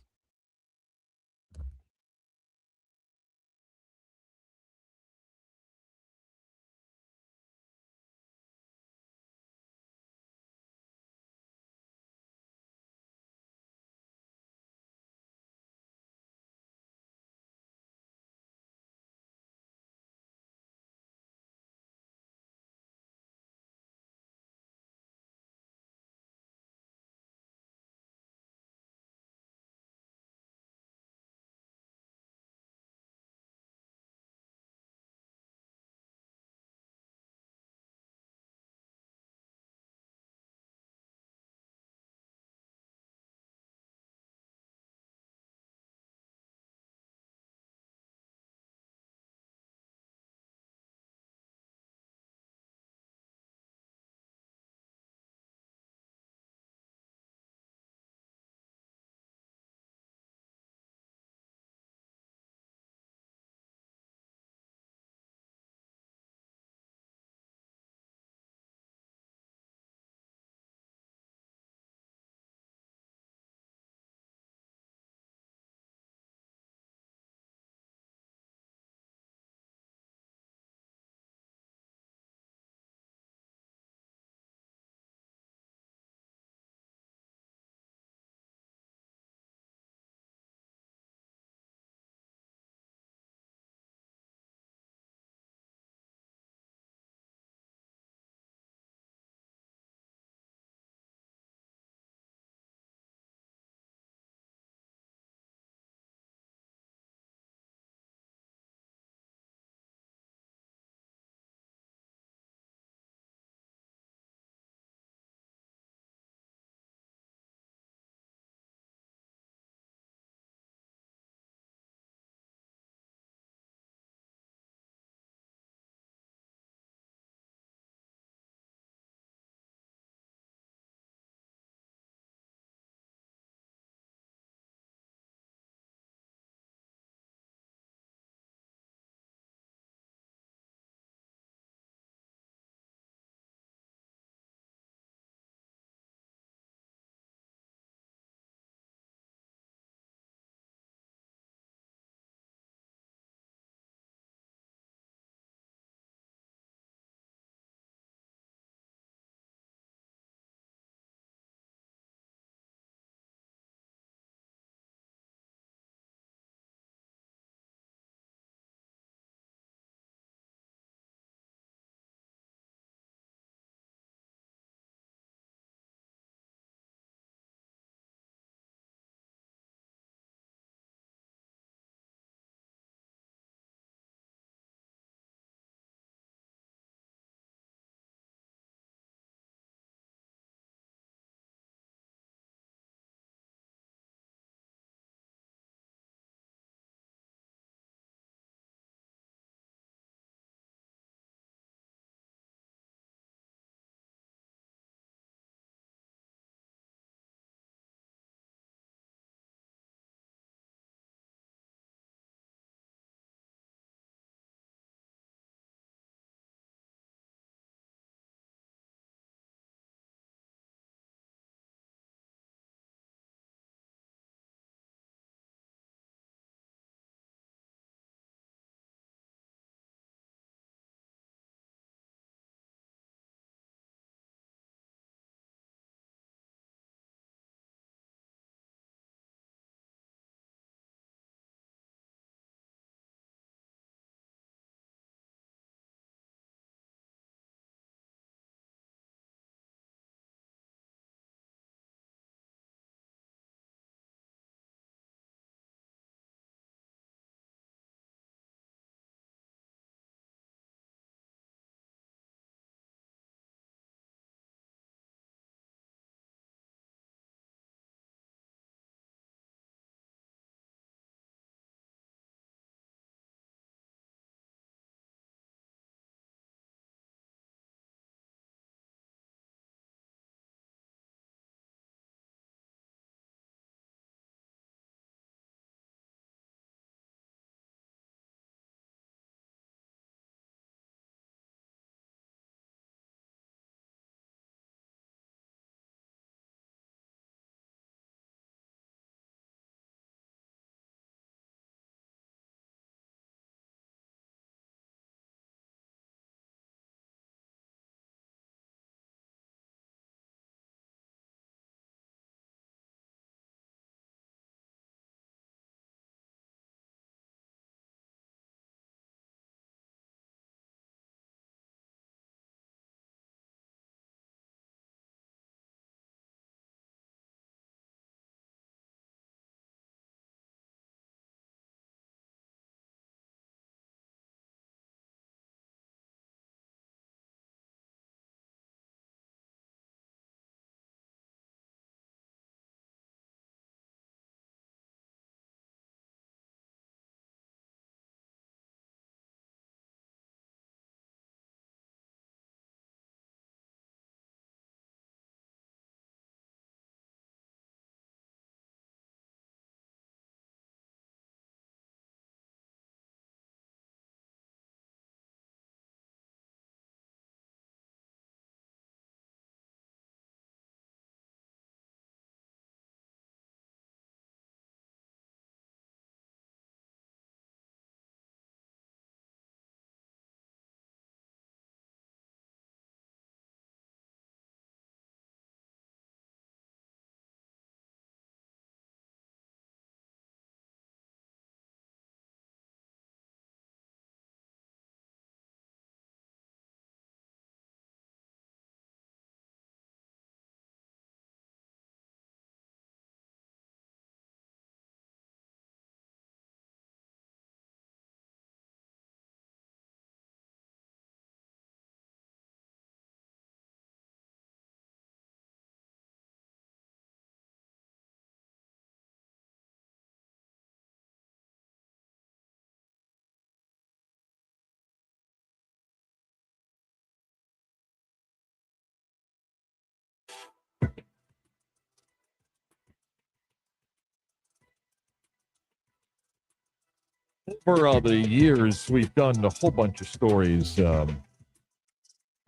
over the years, we've done a whole bunch of stories when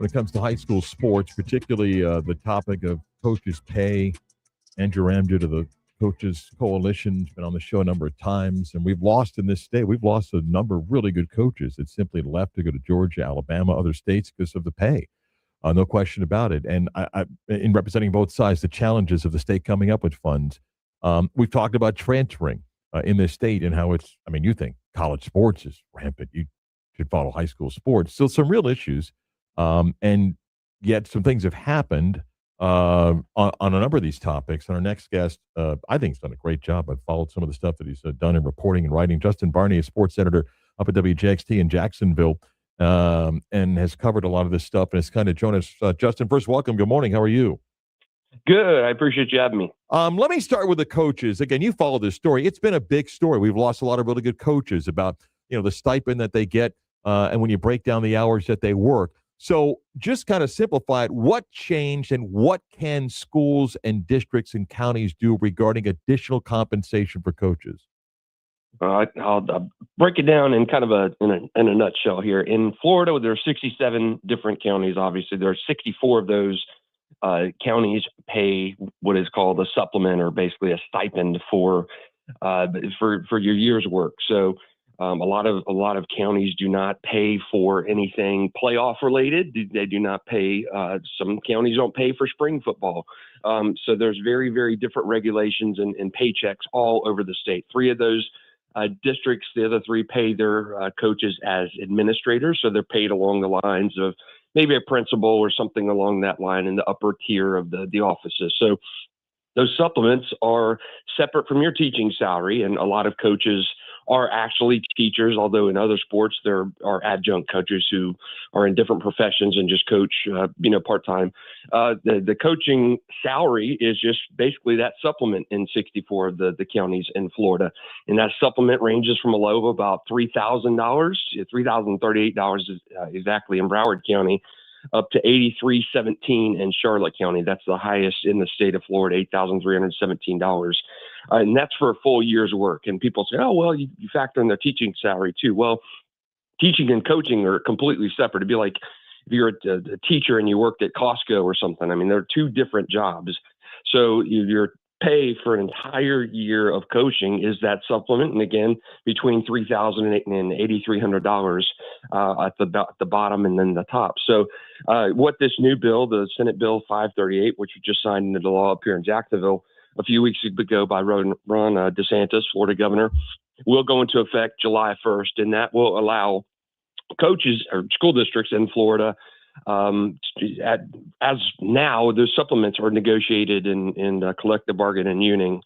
it comes to high school sports, particularly the topic of coaches' pay. Andrew Ramjet of the Coaches Coalition has been on the show a number of times, and we've lost in this state. We've lost a number of really good coaches that simply left to go to Georgia, Alabama, other states because of the pay. No question about it. And in representing both sides, the challenges of the state coming up with funds, we've talked about transferring in this state and how it's, I mean, you think college sports is rampant. You should follow high school sports. Still some real issues. And yet some things have happened on a number of these topics. And our next guest, I think, has done a great job. I've followed some of the stuff that he's done in reporting and writing. Justin Barney, a sports editor up at WJXT in Jacksonville, and has covered a lot of this stuff and has kind of joined us. Justin, first, welcome. Good morning. How are you? Good. I appreciate you having me. Let me start with the coaches. Again, you follow this story. It's been a big story. We've lost a lot of really good coaches about, the stipend that they get and when you break down the hours that they work. So just kind of simplify it. What changed and what can schools and districts and counties do regarding additional compensation for coaches? I'll break it down in kind of in a nutshell here. In Florida, there are 67 different counties. Obviously, there are 64 of those counties pay what is called a supplement, or basically a stipend for your year's work. So a lot of counties do not pay for anything playoff related. They do not pay. Some counties don't pay for spring football. So there's very, very different regulations and paychecks all over the state. 3 of those districts, the other 3 pay their coaches as administrators. So they're paid along the lines of maybe a principal or something along that line in the upper tier of the offices. So those supplements are separate from your teaching salary, and a lot of coaches are actually teachers, although in other sports there are adjunct coaches who are in different professions and just coach, part-time. The coaching salary is just basically that supplement in 64 of the counties in Florida. And that supplement ranges from a low of about $3,000, $3,038 exactly in Broward County, up to $8,317 in Charlotte County. That's the highest in the state of Florida, $8,317. And that's for a full year's work. And people say, oh, well, you factor in their teaching salary too. Well, teaching and coaching are completely separate. It'd be like if you're a teacher and you worked at Costco or something. I mean, they're 2 different jobs. So your pay for an entire year of coaching is that supplement. And again, between $3,000 and $8,300 at the bottom and then the top. So what this new bill, the Senate Bill 538, which was just signed into law up here in Jacksonville a few weeks ago by Ron DeSantis, Florida governor, will go into effect July 1st. And that will allow coaches or school districts in Florida, as now, those supplements are negotiated in collective bargain and union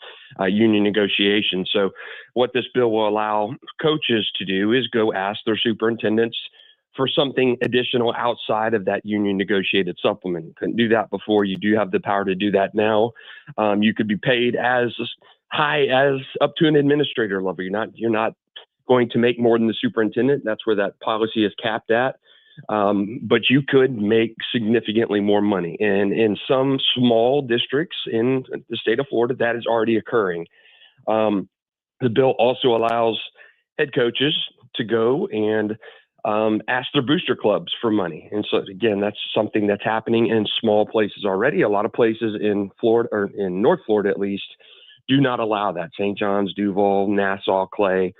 negotiations. So what this bill will allow coaches to do is go ask their superintendents for something additional outside of that union negotiated supplement. You couldn't do that before. You do have the power to do that now. You could be paid as high as up to an administrator level. You're not going to make more than the superintendent. That's where that policy is capped at. But you could make significantly more money. And in some small districts in the state of Florida, that is already occurring. The bill also allows head coaches to go and ask their booster clubs for money. And so, again, that's something that's happening in small places already. A lot of places in Florida, or in North Florida at least, do not allow that. St. John's, Duval, Nassau, Clay,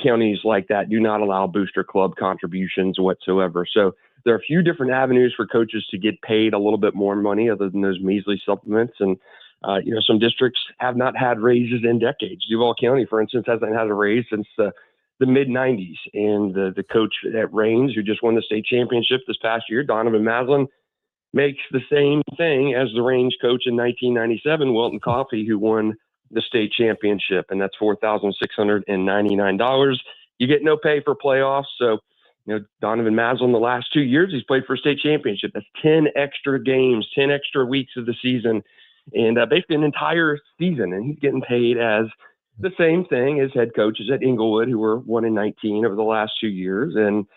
counties like that do not allow booster club contributions whatsoever. So there are a few different avenues for coaches to get paid a little bit more money other than those measly supplements. And, some districts have not had raises in decades. Duval County, for instance, hasn't had a raise since the mid-90s. And the coach at Reigns, who just won the state championship this past year, Donovan Maslin, makes the same thing as the Reigns coach in 1997, Wilton Coffey, who won the state championship, and that's $4,699. You get no pay for playoffs. So, Donovan Maslin, the last 2 years, he's played for a state championship. That's 10 extra games, 10 extra weeks of the season, and basically an entire season. And he's getting paid as the same thing as head coaches at Inglewood, who were 1-19 over the last 2 years, and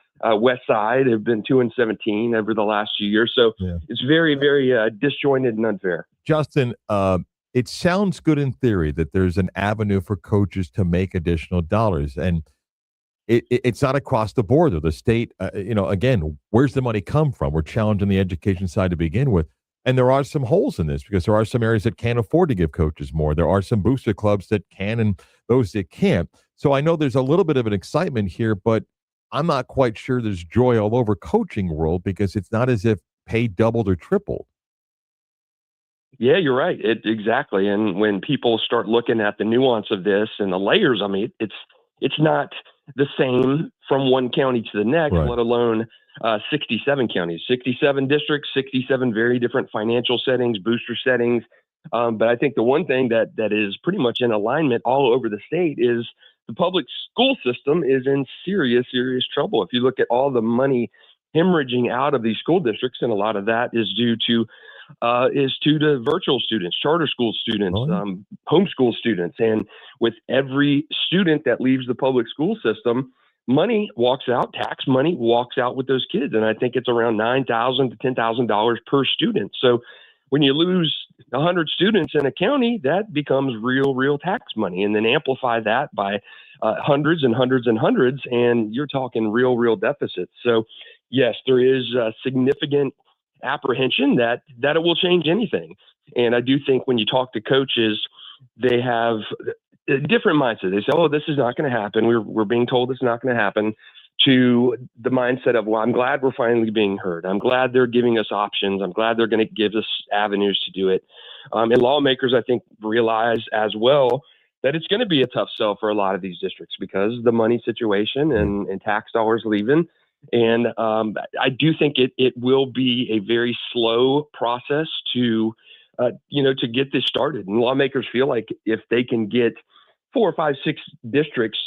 West Side have been 2-17 over the last 2 years. So It's very, very disjointed and unfair. Justin, it sounds good in theory that there's an avenue for coaches to make additional dollars. And It's not across the board, though. The state, again, where's the money come from? We're challenging the education side to begin with. And there are some holes in this because there are some areas that can't afford to give coaches more. There are some booster clubs that can and those that can't. So I know there's a little bit of an excitement here, but I'm not quite sure there's joy all over coaching world because it's not as if pay doubled or tripled. Yeah, you're right. Exactly. And when people start looking at the nuance of this and the layers, I mean, it's not the same from one county to the next, Right. let alone 67 counties, 67 districts, 67 very different financial settings, booster settings. But I think the one thing that is pretty much in alignment all over the state is the public school system is in serious, serious trouble. If you look at all the money hemorrhaging out of these school districts, and a lot of that is due to the virtual students, charter school students, homeschool students. And with every student that leaves the public school system, money walks out, tax money walks out with those kids. And I think it's around $9,000 to $10,000 per student. So when you lose 100 students in a county, that becomes real tax money. And then amplify that by hundreds and hundreds and hundreds, and you're talking real deficits. So yes, there is significant apprehension that it will change anything. And I do think when you talk to coaches, they have a different mindset. They say, oh, this is not going to happen. We're being told it's not going to happen, to the mindset of, well, I'm glad we're finally being heard. I'm glad they're giving us options. I'm glad they're going to give us avenues to do it. And lawmakers, I think, realize as well that it's going to be a tough sell for a lot of these districts because of the money situation and tax dollars leaving. And I do think it will be a very slow process to get this started. And lawmakers feel like if they can get 4, 5, 6 districts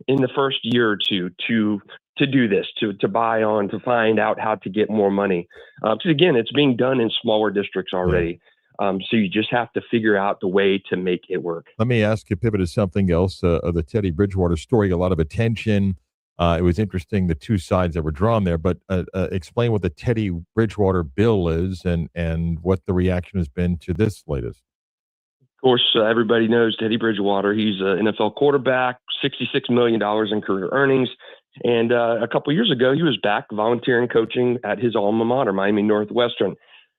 in the first year or two to do this, to buy on, to find out how to get more money. Because again, it's being done in smaller districts already. So you just have to figure out the way to make it work. Let me ask you, pivot to something else. The Teddy Bridgewater story, a lot of attention. It was interesting, the two sides that were drawn there, but explain what the Teddy Bridgewater bill is and what the reaction has been to this latest. Of course, everybody knows Teddy Bridgewater. He's an NFL quarterback, $66 million in career earnings. And a couple years ago, he was back volunteering coaching at his alma mater, Miami Northwestern.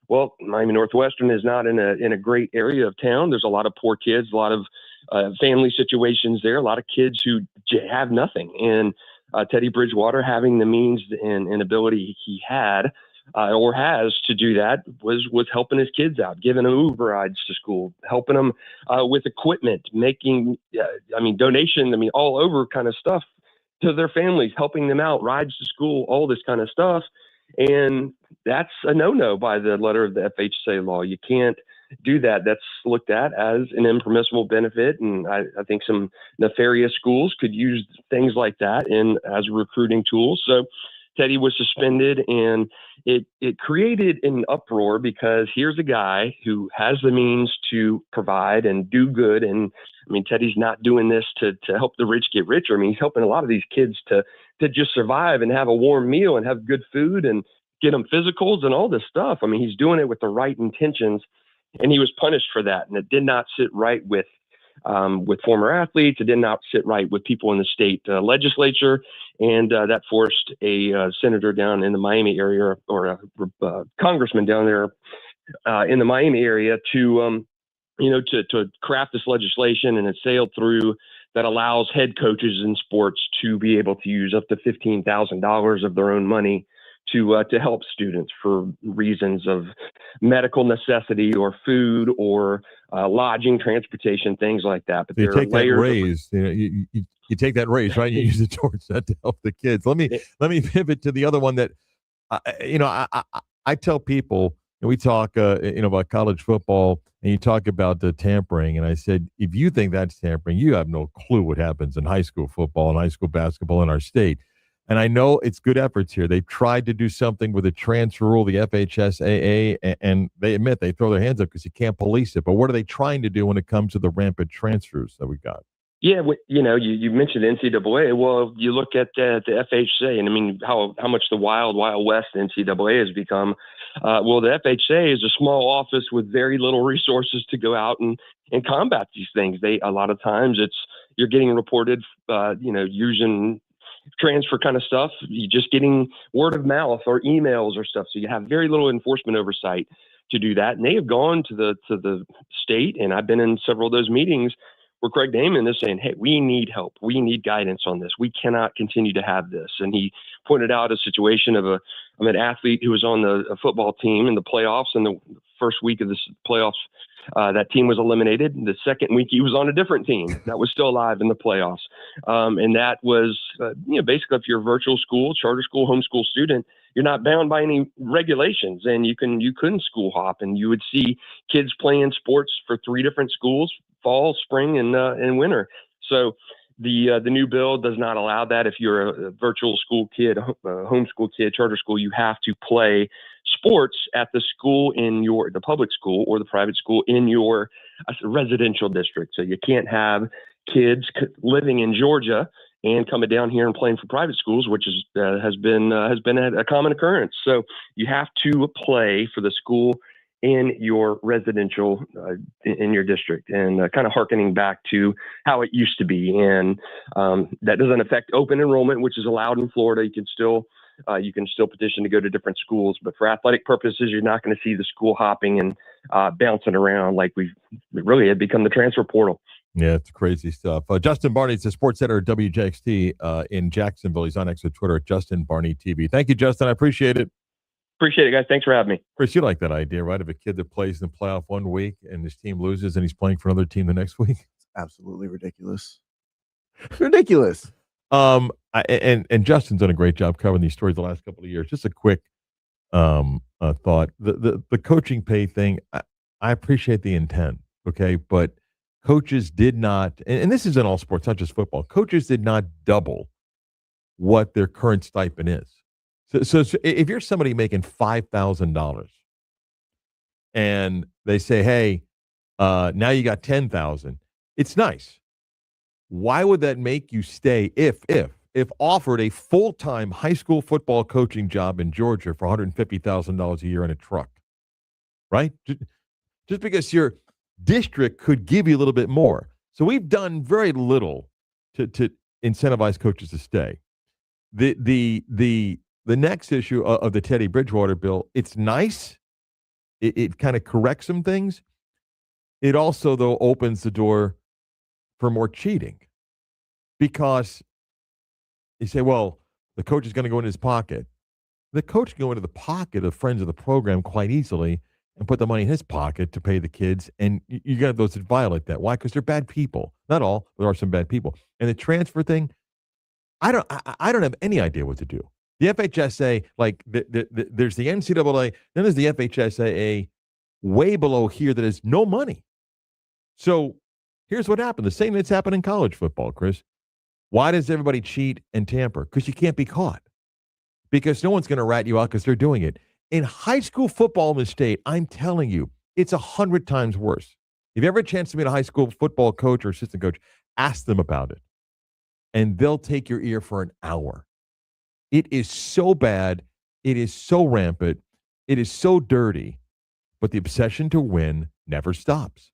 Well, Miami Northwestern is not in a great area of town. There's a lot of poor kids, a lot of family situations there, a lot of kids who have nothing. And Teddy Bridgewater, having the means and ability he had or has to do that, was helping his kids out, giving them Uber rides to school, helping them with equipment, making, donation, all over kind of stuff to their families, helping them out, rides to school, all this kind of stuff. And that's a no-no by the letter of the FHSA law. You can't do that. That's looked at as an impermissible benefit. And I think some nefarious schools could use things like that as a recruiting tool. So Teddy was suspended, and it created an uproar because here's a guy who has the means to provide and do good. And Teddy's not doing this to help the rich get richer. He's helping a lot of these kids to just survive and have a warm meal and have good food and get them physicals and all this stuff. He's doing it with the right intentions, and he was punished for that. And it did not sit right with former athletes. It did not sit right with people in the state legislature. And that forced a senator down in the Miami area or a congressman down there in the Miami area to craft this legislation, and it sailed through, that allows head coaches in sports to be able to use up to $15,000 of their own money to help students for reasons of medical necessity or food or lodging, transportation, things like that. But you take that raise, you take that raise, right? You use it towards that to help the kids. Let me pivot to the other one that I tell people. We talk, about college football, and you talk about the tampering. And I said, if you think that's tampering, you have no clue what happens in high school football and high school basketball in our state. And I know it's good efforts here. They've tried to do something with the transfer rule, the FHSAA, and they admit they throw their hands up because you can't police it. But what are they trying to do when it comes to the rampant transfers that we got? Yeah, you mentioned NCAA. Well, you look at the FHA, and how much the wild west NCAA has become. Well, the FHA is a small office with very little resources to go out and combat these things. A lot of times you're getting reported, using transfer kind of stuff, you just getting word of mouth or emails or stuff. So you have very little enforcement oversight to do that. And they have gone to the state, and I've been in several of those meetings where Craig Damon is saying, hey, we need help. We need guidance on this. We cannot continue to have this. And he pointed out a situation of an athlete who was on the football team in the playoffs, and the first week of the playoffs, that team was eliminated. The second week, he was on a different team that was still alive in the playoffs. And that was, basically, if you're a virtual school, charter school, homeschool student, you're not bound by any regulations, and you couldn't school hop, and you would see kids playing sports for 3 different schools, fall, spring, and winter. So the new bill does not allow that. If you're a virtual school kid, a homeschool kid, charter school, you have to play sports at the school the public school or the private school in your residential district. So you can't have kids living in Georgia and coming down here and playing for private schools, which has been a common occurrence. So you have to play for the school in your residential, in your district, and kind of hearkening back to how it used to be. And that doesn't affect open enrollment, which is allowed in Florida. You can still petition to go to different schools, but for athletic purposes, you're not going to see the school hopping and bouncing around like we really had become the transfer portal. Yeah, it's crazy stuff. Justin Barney's the sports editor at WJXT in Jacksonville. He's on X with Twitter at Justin Barney TV. Thank you, Justin. I appreciate it. Appreciate it, guys. Thanks for having me. Chris, you like that idea, right? Of a kid that plays in the playoff one week and his team loses and he's playing for another team the next week. It's absolutely ridiculous. Ridiculous. And Justin's done a great job covering these stories the last couple of years. Just a quick thought. The coaching pay thing, I appreciate the intent, okay? But coaches did not, and this is in all sports, not just football, coaches did not double what their current stipend is. So if you're somebody making $5,000 and they say, hey, now you got $10,000, it's nice. Why would that make you stay if offered a full-time high school football coaching job in Georgia for $150,000 a year in a truck, right? Just because your district could give you a little bit more. So we've done very little to incentivize coaches to stay. The next issue of the Teddy Bridgewater bill, it's nice. It kind of corrects some things. It also, though, opens the door for more cheating, because you say, well, the coach is going to go in his pocket. The coach can go into the pocket of friends of the program quite easily and put the money in his pocket to pay the kids, and you got those that violate that. Why? Because they're bad people. Not all, but there are some bad people. And the transfer thing, I don't have any idea what to do. The FHSA, like there's the NCAA, then there's the FHSAA way below here that has no money. So here's what happened. The same that's happened in college football, Chris. Why does everybody cheat and tamper? Because you can't be caught. Because no one's going to rat you out because they're doing it. In high school football in the state, I'm telling you, it's 100 times worse. If you ever have a chance to meet a high school football coach or assistant coach, ask them about it. And they'll take your ear for an hour. It is so bad. It is so rampant. It is so dirty. But the obsession to win never stops.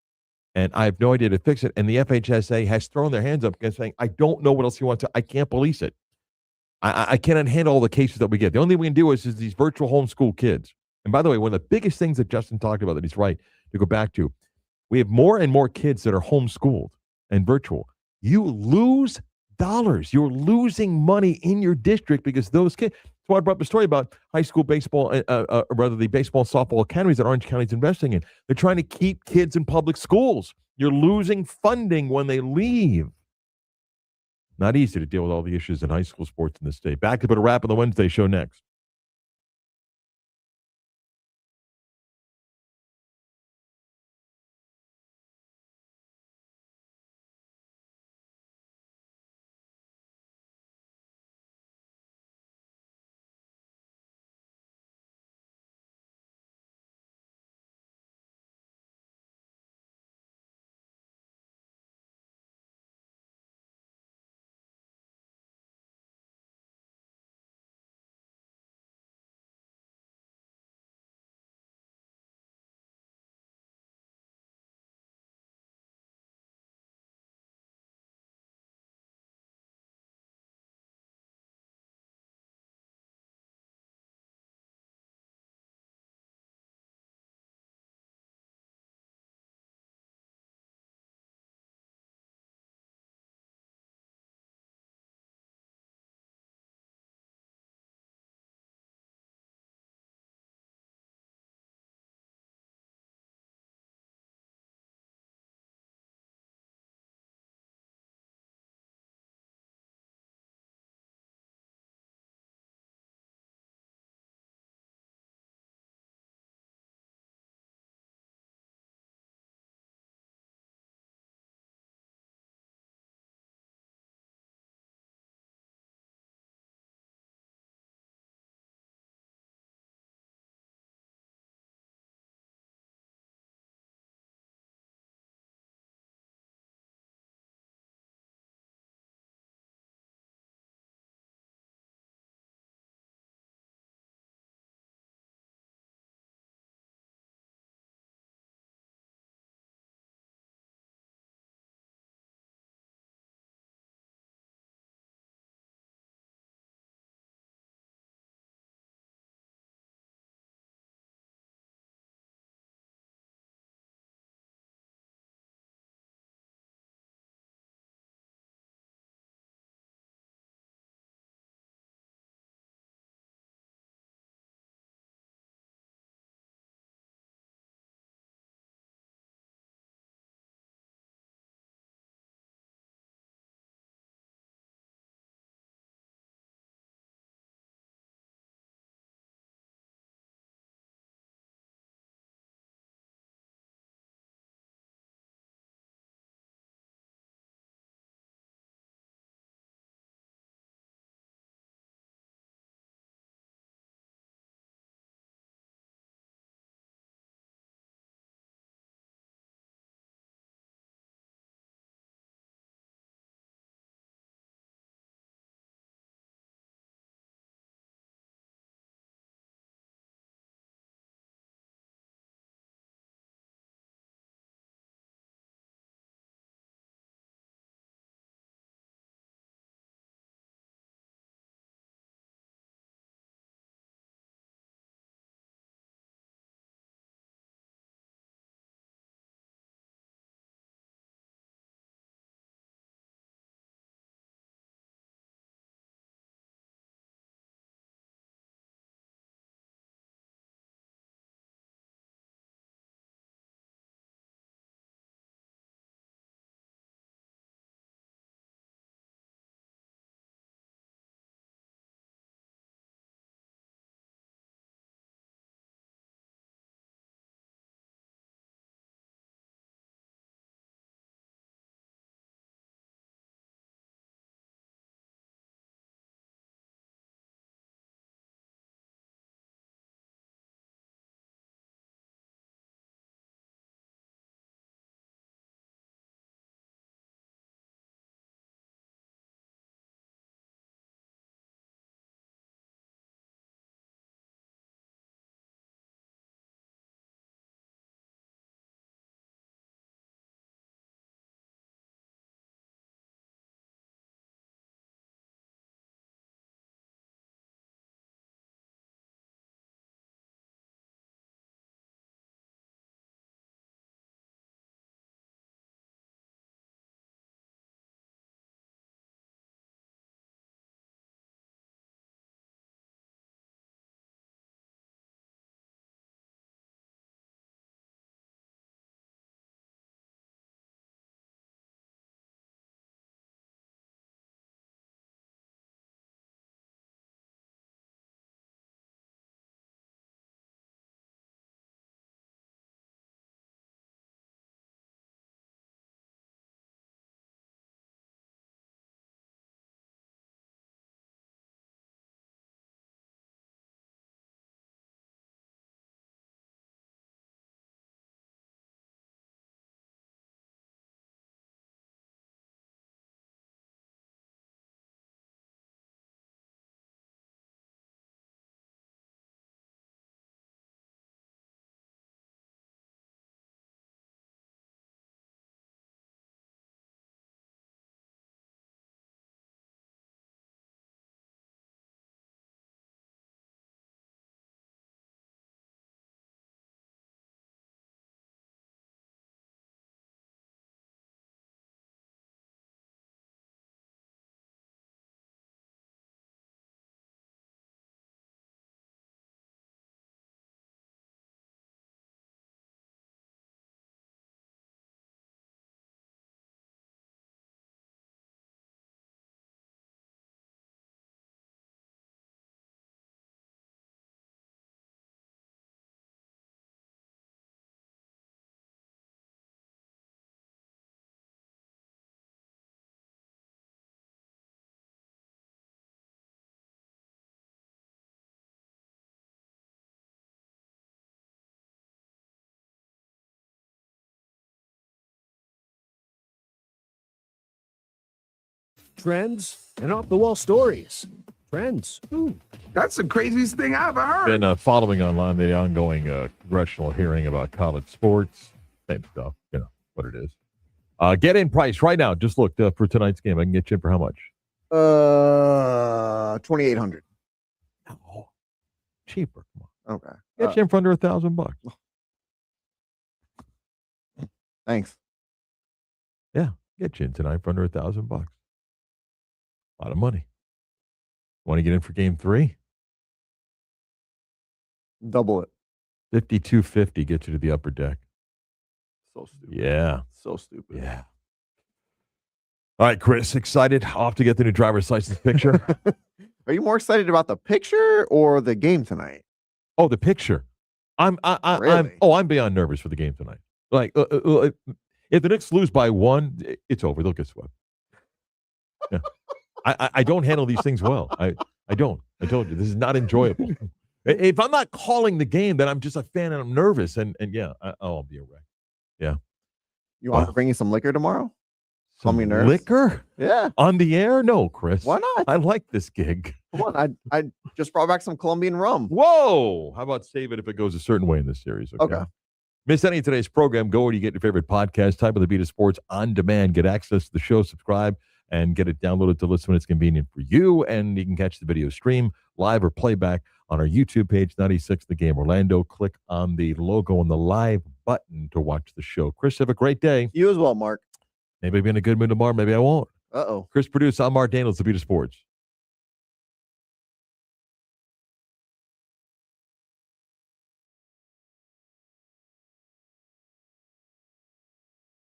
And I have no idea to fix it. And the FHSA has thrown their hands up and saying, I don't know what else you want to. I can't police it. I cannot handle all the cases that we get. The only thing we can do is these virtual homeschool kids. And by the way, one of the biggest things that Justin talked about that he's right to go back to, we have more and more kids that are homeschooled and virtual. You lose dollars. You're losing money in your district because those kids. That's why I brought up the story about high school baseball, rather the baseball and softball academies that Orange County is investing in. They're trying to keep kids in public schools. You're losing funding when they leave. Not easy to deal with all the issues in high school sports in the state. Back to put a wrap on the Wednesday show next. trends, and off-the-wall stories. Trends. Ooh. That's the craziest thing I've ever heard. Been following online the ongoing congressional hearing about college sports. Same stuff, you know what it is. Get in price right now. Just look for tonight's game. I can get you in for how much? $2,800. No, cheaper. Come on. Okay. Get you in for under $1,000. Thanks. Yeah, get you in tonight for under $1,000. A lot of money. Want to get in for game 3? Double it. $5,250 gets you to the upper deck. So stupid. Yeah. So stupid. Yeah. All right, Chris, excited? Off to get the new driver's license picture. Are you more excited about the picture or the game tonight? Oh, the picture. I'm beyond nervous for the game tonight. Like, if the Knicks lose by 1, it's over. They'll get swept. Yeah. I don't handle these things well. I don't. I told you, this is not enjoyable. If I'm not calling the game, then I'm just a fan and I'm nervous. And yeah, I'll be a wreck. Yeah. You want to bring you some liquor tomorrow? Calm your nerves. Liquor? Yeah. On the air? No, Chris. Why not? I like this gig. Come on. I just brought back some Colombian rum. Whoa. How about save it if it goes a certain way in this series? Okay. Miss any of today's program, go where you get your favorite podcast. Type of the Beat of Sports on demand. Get access to the show, subscribe, and get it downloaded to listen when it's convenient for you. And you can catch the video stream live or playback on our YouTube page, 96 The Game Orlando. Click on the logo on the live button to watch the show. Chris, have a great day. You as well, Mark. Maybe I'll be in a good mood tomorrow. Maybe I won't. Uh-oh. Chris Produce. I'm Marc Daniels, The Beat of Sports.